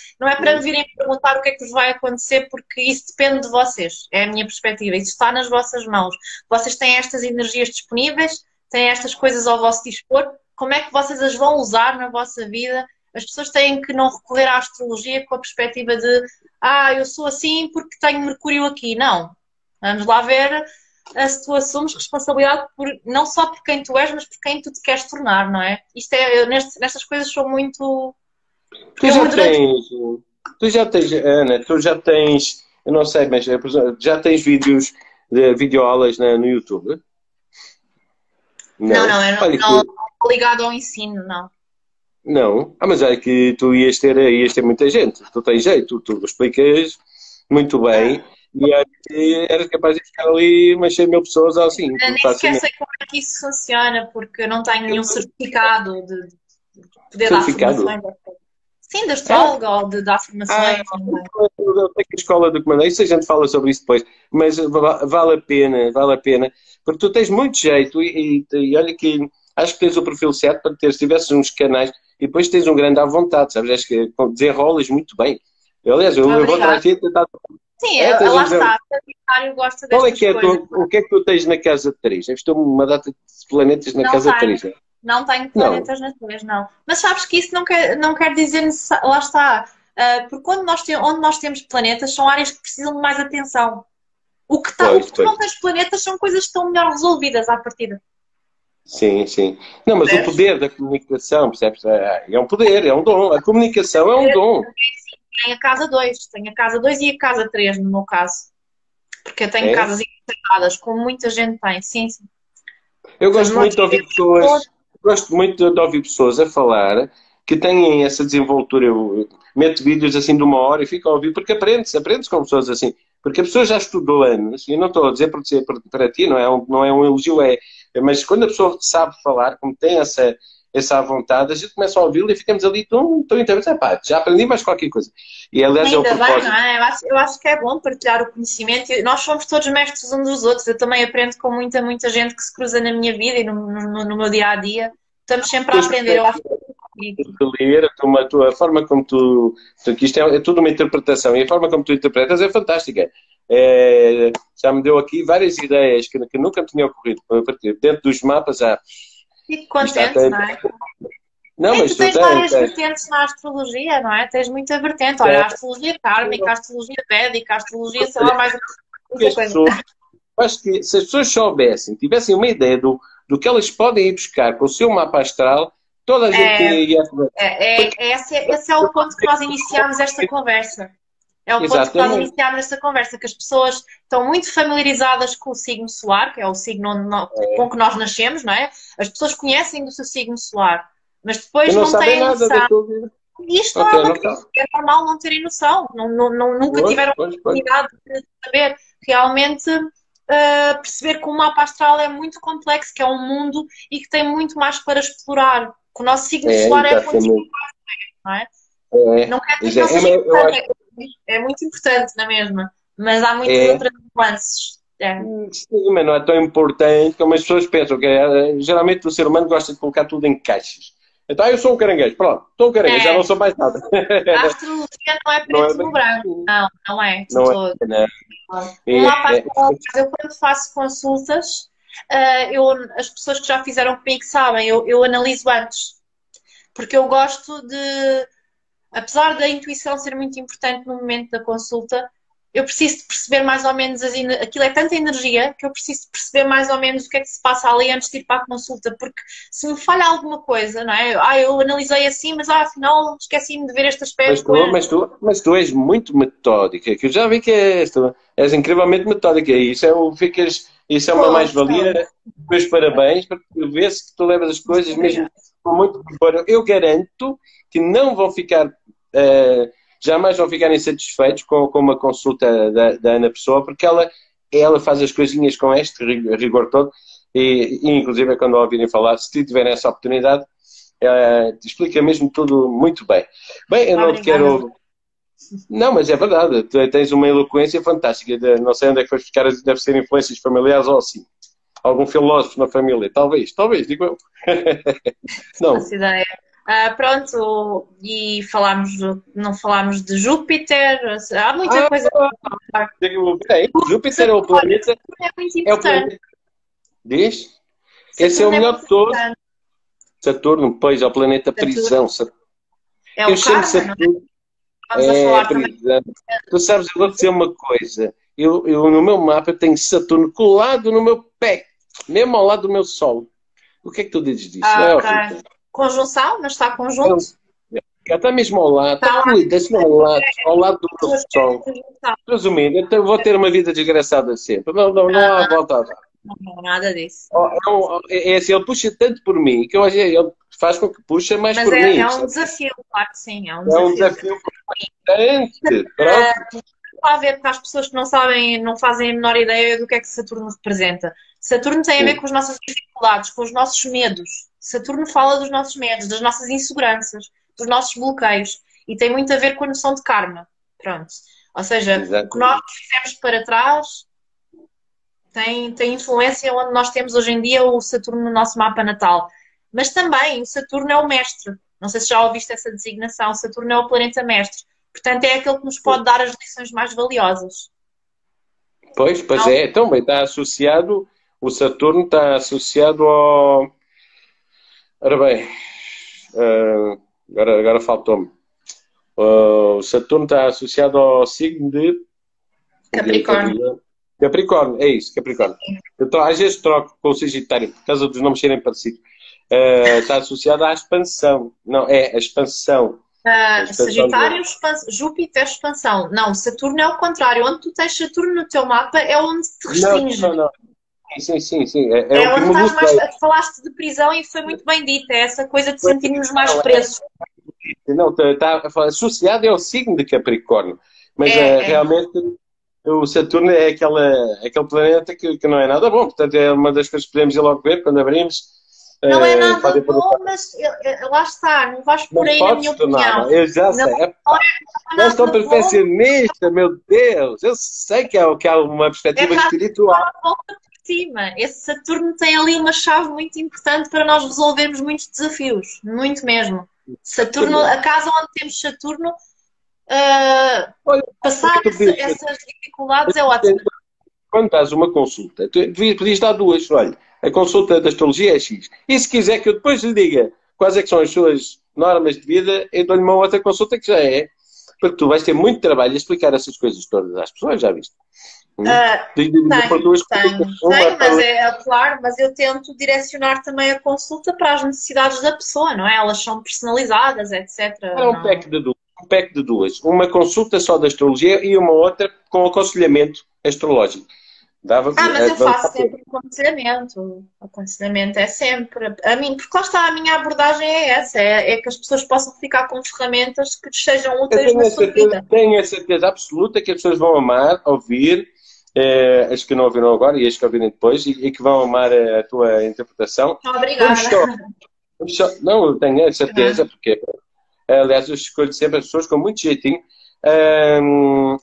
me virem perguntar o que é que vos vai acontecer, porque isso depende de vocês, é a minha perspectiva, isso está nas vossas mãos, vocês têm estas energias disponíveis, têm estas coisas ao vosso dispor, como é que vocês as vão usar na vossa vida? As pessoas têm que não recorrer à astrologia com a perspectiva de eu sou assim porque tenho Mercúrio aqui, não, vamos lá ver se tu assumes responsabilidade não só por quem tu és, mas por quem tu te queres tornar, não é? Nestas coisas sou muito... Tu já tens, Ana, eu não sei, mas já tens videoaulas no YouTube? Não, eu não estou ligado ao ensino, não. Não? Mas é que tu ias ter muita gente, tu tens jeito, tu explicas muito bem. E eras capaz de ficar ali umas 100.000 pessoas assim. Eu nem sequer sei como é que isso funciona, porque eu não tenho nenhum certificado de poder dar formações. Sim, de astróloga ou de dar formações. Eu tenho a escola do comandante, isso a gente fala sobre isso depois, mas vale a pena, porque tu tens muito jeito e olha que acho que tens o perfil certo para ter, se tivesses uns canais e depois tens um grande à vontade, sabes? Acho que desenrolas muito bem. Aliás, eu vou atrás de tentar... Sim, lá está. O Sagitário gosta destas coisas. O que é que tu tens na casa 3? Deves ter uma data de planetas na casa 3. Não tenho Não. planetas na 3, não. Mas sabes que isso não quer dizer lá está. Porque onde nós temos planetas são áreas que precisam de mais atenção. O Pois, que tu pois. não tens planetas são coisas que estão melhor resolvidas à partida. Sim, sim. Não, mas o Percebes? poder da comunicação, percebes? É um poder, é um dom. A comunicação é um dom. Tenho a casa 2, tenho a casa 2 e a casa 3 no meu caso. Porque eu tenho É? casas interligadas, como muita gente tem. Sim, sim. Eu Tens gosto uma muito de ouvir pessoas, gosto muito de ouvir pessoas a falar que têm essa desenvoltura. Eu meto vídeos assim de 1 hora e fico a ouvir, porque aprendes com pessoas assim. Porque a pessoa já estudou anos, e não estou a dizer para ti, não é um elogio, mas quando a pessoa sabe falar, como tem essa vontade, a gente começa a ouvi-lo e ficamos ali tão interessados. Pá, já aprendi mais qualquer coisa. E aliás é o Ainda bem, não propósito. é? Eu acho que é bom partilhar o conhecimento. Nós somos todos mestres uns dos outros. Eu também aprendo com muita gente que se cruza na minha vida e no meu dia a dia. Estamos sempre a aprender. Eu acho que De ler, a forma como que isto é tudo uma interpretação, e a forma como tu interpretas é fantástica. Já me deu aqui várias ideias que nunca me tinham ocorrido. Dentro dos mapas, fico isto contente, até. não é? Não, E mas tu tu tens várias tens. vertentes na astrologia, não é? Tens muita vertente. Olha, a astrologia kármica, a astrologia védica, a astrologia, sei lá, mais Que muita as coisa. pessoas, acho que se as pessoas soubessem, tivessem uma ideia do que elas podem ir buscar com o seu mapa astral, toda a gente É, ia. esse é o ponto que nós iniciámos esta conversa. É o ponto que nós Exatamente. iniciámos esta conversa, que as pessoas estão muito familiarizadas com o signo solar, que é o signo com que nós nascemos, não é? As pessoas conhecem do seu signo solar, mas E depois não não sabem têm nada da noção. tua vida. E isto não é Ok, uma não crítica, está. é normal não terem noção, nunca Pois, tiveram a pois, pois. oportunidade de saber realmente perceber que o mapa astral é muito complexo, que é um mundo e que tem muito mais para explorar. Que o nosso signo solar é muito Exatamente. importante, não é? É, Não quer dizer que não seja eu acho importante, é muito importante na mesma, mas há que muitas outras nuances. É. sim, mas não é tão importante como as pessoas pensam. Geralmente o ser humano gosta de colocar tudo em caixas. Então, eu sou um caranguejo. Pronto, sou um caranguejo, já não É, sou mais nada. a astrologia não é Não é preto no bem branco, assim. não é de Não é, todo. não. O É, mapa é, astral, eu quando faço consultas, as pessoas que já fizeram comigo sabem, eu analiso antes, porque eu gosto de, apesar da intuição ser muito importante no momento da consulta, eu preciso de perceber mais ou menos aquilo é tanta energia que eu preciso de perceber mais ou menos o que é que se passa ali antes de ir para a consulta, porque se me falha alguma coisa, não é? Eu analisei assim, mas afinal esqueci-me de ver este mas, aspecto. tu és muito metódica, que eu já vi que és incrivelmente metódica. Isso é uma Pô, mais-valia. Meus parabéns, porque vê-se que tu levas as coisas mesmo com muito rigor. Eu garanto que não vão ficar, jamais vão ficar insatisfeitos com uma consulta da Ana Pessoa, porque ela faz as coisinhas com este rigor todo, e inclusive quando a ouvirem falar, se tiverem essa oportunidade, explica mesmo tudo muito bem. Bem, eu não te obrigada. quero. Não, mas é verdade, tu tens uma eloquência fantástica. Não sei onde é que foi buscar, deve ser influências familiares ou assim. Algum filósofo na família, talvez, digo eu. Não. Faço ideia. Pronto, e não falámos de Júpiter, há muita Ah, coisa para falar. peraí, Júpiter é o Olha, planeta. Saturno é muito É o importante. planeta. Diz? Esse é o Saturno é melhor muito de todos. importante. Saturno, pois, é o planeta Saturno prisão. é Eu o chamo karma, não é? Saturno. Vamos a É falar também. prisão. Tu sabes, eu vou dizer uma coisa. Eu no meu mapa tenho Saturno colado no meu pé, mesmo ao lado do meu Sol. O que é que tu dizes disso? Não é Ok. horrível? Conjunção, mas está conjunto? Está mesmo ao lado, Está está lá. cuida-se ao lado do meu Sol. Conjunção. Resumindo, então vou ter uma vida desgraçada sempre. Não há volta a dar. Não, nada disso. É assim, ele puxa tanto por mim que eu acho que ele faz com que puxa mais Mas por mim. é um desafio, claro que sim, é um É um desafio. desafio constante. Pronto. Está a ver para as pessoas que não sabem, não fazem a menor ideia do que é que Saturno representa. Saturno tem a ver com as nossas dificuldades, com os nossos medos. Saturno fala dos nossos medos, das nossas inseguranças, dos nossos bloqueios. E tem muito a ver com a noção de karma. Pronto. Ou seja, o que nós fizemos para trás tem influência onde nós temos hoje em dia o Saturno no nosso mapa natal. Mas também o Saturno é o mestre. Não sei se já ouviste essa designação. O Saturno é o planeta mestre. Portanto, é aquele que nos pode dar as lições mais valiosas. Pois Não? é. Então, bem, está associado, o Saturno está associado Ora bem, agora faltou-me. O Saturno está associado ao signo Capricórnio. Capricórnio, é isso, Capricórnio. Então, às vezes troco com o Sagitário, por causa dos nomes serem parecidos. Está associado à expansão. Não, é a expansão. A expansão Sagitário, Júpiter, expansão. Não, Saturno é o contrário. Onde tu tens Saturno no teu mapa é onde te restringe. Não. Sim. É o que onde me estás gusta. mais. Falaste de prisão e foi muito bem dito. É essa coisa de sentirmos mais presos. Não, está associado ao signo de Capricórnio. Mas É. realmente o Saturno é aquele planeta que não é nada bom. Portanto, é uma das coisas que podemos ir logo ver quando abrimos. Não é nada Podem bom, mas lá está, não vais por aí na minha opinião. Eu já sei. Não é Nós estamos nada bom. perfeccionistas, meu Deus. Eu sei que há uma perspectiva espiritual. Volta por cima. Esse Saturno tem ali uma chave muito importante para nós resolvermos muitos desafios. Muito mesmo. Saturno, a casa onde temos Saturno, Olha, passar essas dificuldades é ótimo. quando estás uma consulta, tu podias dar duas. Olha, a consulta da astrologia é X. E se quiser que eu depois lhe diga quais é que são as suas normas de vida, eu dou-lhe uma outra consulta que já é. Porque tu vais ter muito trabalho a explicar essas coisas todas às pessoas, já viste? Tenho, mas é claro, mas eu tento direcionar também a consulta para as necessidades da pessoa, não é? Elas são personalizadas, etc. Era um pack de duas. Uma consulta só da astrologia e uma outra com aconselhamento astrológico. Mas eu faço sempre aconselhamento. Aconselhamento é sempre. A mim, porque lá está, a minha abordagem é essa: é que as pessoas possam ficar com ferramentas que lhes sejam úteis na sua vida. Tenho a certeza absoluta que as pessoas vão amar, ouvir, as que não ouviram agora e as que ouvirem depois, e que vão amar a tua interpretação. Obrigada. Não, eu tenho a certeza, porque, aliás, eu escolho sempre as pessoas com muito jeitinho.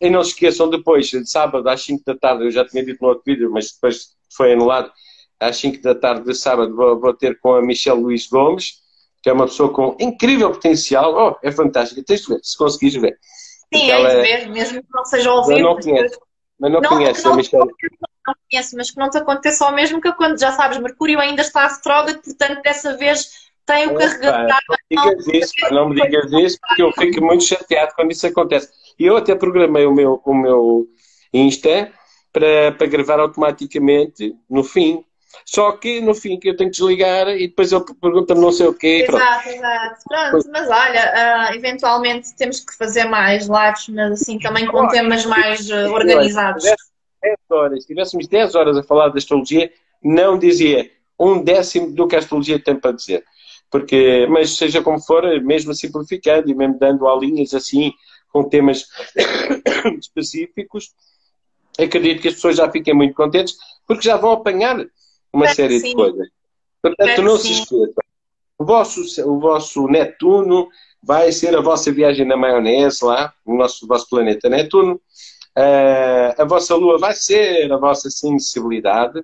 E não se esqueçam, depois, de sábado às 5 da tarde, eu já tinha dito no outro vídeo, mas depois foi anulado, às 5 da tarde de sábado vou ter com a Michelle Luís Gomes, que é uma pessoa com incrível potencial. É fantástica, tens de ver, se conseguires ver. Sim, é mesmo que não seja ao vivo. Não conheço a Michelle. Não conheço, mas que não te aconteça ao mesmo que quando já sabes, Mercúrio ainda está retrógrado, portanto, dessa vez tem o carregador. Não me digas isso, porque eu fico muito chateado quando isso acontece. E eu até programei o meu Insta para gravar automaticamente no fim. Só que no fim que eu tenho que desligar e depois ele pergunta-me não sei o quê. Exato. Pronto, mas olha, eventualmente temos que fazer mais lives, mas assim também com temas mais organizados. Se tivéssemos 10 horas a falar de astrologia, não dizia 1/10 do que a astrologia tem para dizer. Mas seja como for, mesmo simplificando e mesmo dando aulinhas assim, com temas específicos, acredito que as pessoas já fiquem muito contentes, porque já vão apanhar uma série de coisas. Portanto, não se esqueçam. O vosso Netuno vai ser a vossa viagem na maionese lá, o vosso planeta Netuno. A vossa Lua vai ser a vossa sensibilidade.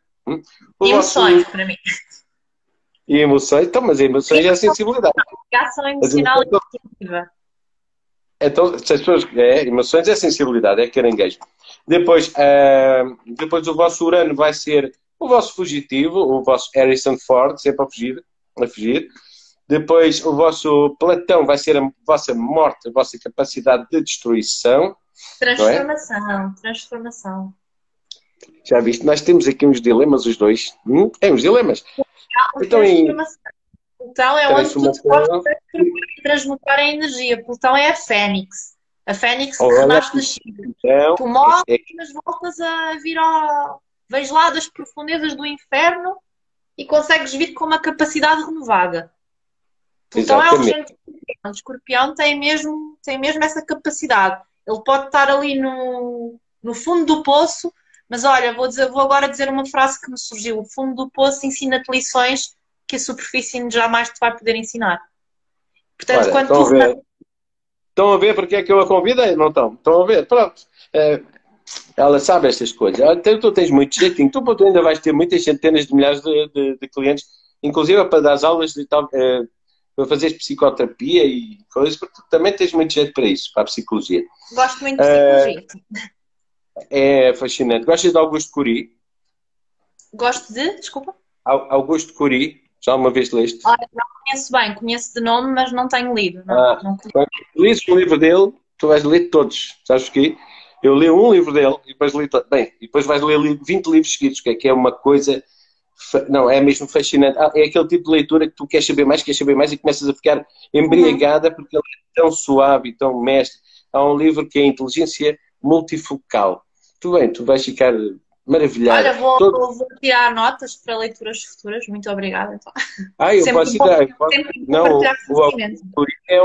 Emoções, para mim. E emoções? Então, mas emoções é a sensibilidade. Ligação emocional instintiva. Então, se as pessoas... emoções é sensibilidade, é caranguejo. Depois o vosso Urano vai ser o vosso fugitivo, o vosso Harrison Ford, sempre a fugir. Depois o vosso Platão vai ser a vossa morte, a vossa capacidade de destruição. Transformação. Já viste? Nós temos aqui uns dilemas, os dois. Uns dilemas. Plutão é onde tu podes transmutar a energia. Plutão é a Fênix. A Fênix que renasce das cinzas. Tu morres, mas voltas a vir Vens lá das profundezas do inferno e consegues vir com uma capacidade renovada. Plutão é o regente do Escorpião. O Escorpião tem mesmo essa capacidade. Ele pode estar ali no fundo do poço, mas olha, vou agora dizer uma frase que me surgiu. O fundo do poço ensina-te lições que a superfície jamais te vai poder ensinar. Portanto, olha, quando estão a ver porque é que eu a convidei? Não estão? Estão a ver? Pronto. Ela sabe estas coisas. Tu tens muito jeitinho. Tu ainda vais ter muitas centenas de milhares de clientes, inclusive para dar aulas de tal, para fazeres psicoterapia e coisas, porque tu também tens muito jeito para isso, para a psicologia. Gosto muito de psicologia. É fascinante. Gostas de Augusto Cury? Gosto de? Desculpa? Augusto Cury. Já uma vez leste? Olha, não conheço bem, conheço de nome, mas não tenho lido. Não, Ah, não conheço. quando lês um livro dele, tu vais ler todos. Sabes porquê? Eu li um livro dele e depois li todo. Bem, e depois vais ler 20 livros seguidos, que é uma coisa. Não, é mesmo fascinante. É aquele tipo de leitura que tu queres saber mais e começas a ficar Uhum. embriagada porque ele é tão suave e tão mestre. Há um livro que é Inteligência Multifocal. Tu bem, tu vais ficar Olha, maravilhada. vou tirar notas para leituras futuras. Muito obrigada. Então. Eu Sempre posso ir bom, dar. sempre bom Não, partilhar o autor conhecimento. é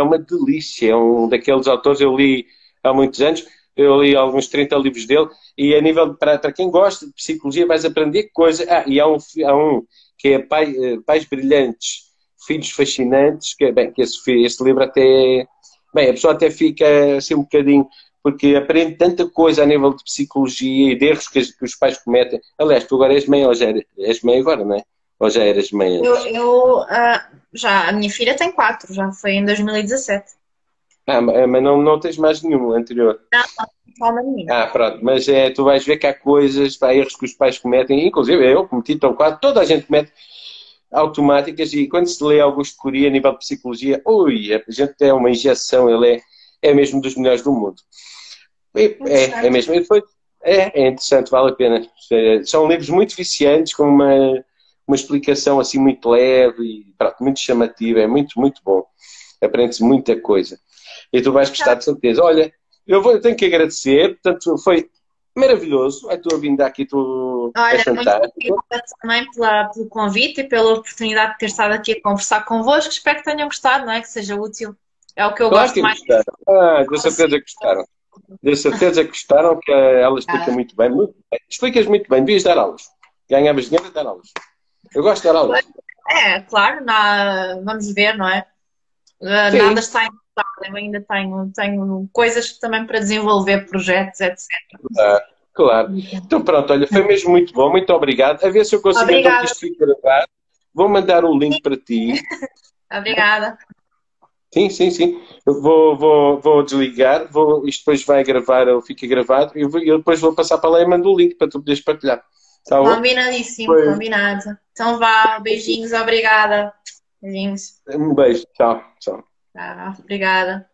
uma delícia. É um daqueles autores eu li há muitos anos. Eu li alguns 30 livros dele. E a nível para quem gosta de psicologia, vais aprender coisa. E há um que é Pais Brilhantes, Filhos Fascinantes. Que, bem, que esse livro até. Bem, a pessoa até fica assim um bocadinho. Porque aprende tanta coisa a nível de psicologia e de erros que os pais cometem. Aliás, tu agora és mãe, ou já és mãe agora, não é? Ou já eras mãe antes? Já, a minha filha tem 4, já foi em 2017. Mas não tens mais nenhum anterior. Não, só uma menina. Pronto. Mas tu vais ver que há coisas, pá, erros que os pais cometem, inclusive eu cometi, então quase toda a gente comete automáticas e quando se lê Augusto Cury a nível de psicologia, ui, a gente é uma injeção, é mesmo dos melhores do mundo. É Interessante. mesmo. E depois, é interessante, vale a pena. São livros muito viciantes, com uma explicação assim muito leve e pronto, muito chamativa, é muito, muito bom. Aprende-se muita coisa. E tu vais gostar de certeza. Olha, eu tenho que agradecer, portanto, foi maravilhoso a tua vinda aqui, é Olha, muito fantástico. obrigada também pelo convite e pela oportunidade de ter estado aqui a conversar convosco. Espero que tenham gostado, não é? Que seja útil. É o que eu Claro gosto que mais. gostaram. De certeza que gostaram. De certeza que gostaram, que ela explica muito bem, muito bem. Explicas muito bem, devias dar aulas. Ganhavas dinheiro a dar aulas. Eu gosto de dar aulas. É, claro, vamos ver, não é? Nada Sim, está em eu ainda tenho coisas também para desenvolver, projetos, etc. claro. Claro. Então pronto, olha, foi mesmo muito bom, muito obrigado. A ver se eu consigo então que Obrigada, isto fique gravado. Vou mandar o link para ti. obrigada. Sim, sim, sim. Eu vou desligar, isto depois vai gravar, ou fica gravado, e eu depois vou passar para lá e mando o link para tu poderes partilhar. Tá bom? Combinadíssimo, Foi. combinado. Então vá, beijinhos, obrigada. Beijinhos. Um beijo. Tchau. Tchau. Tá, obrigada.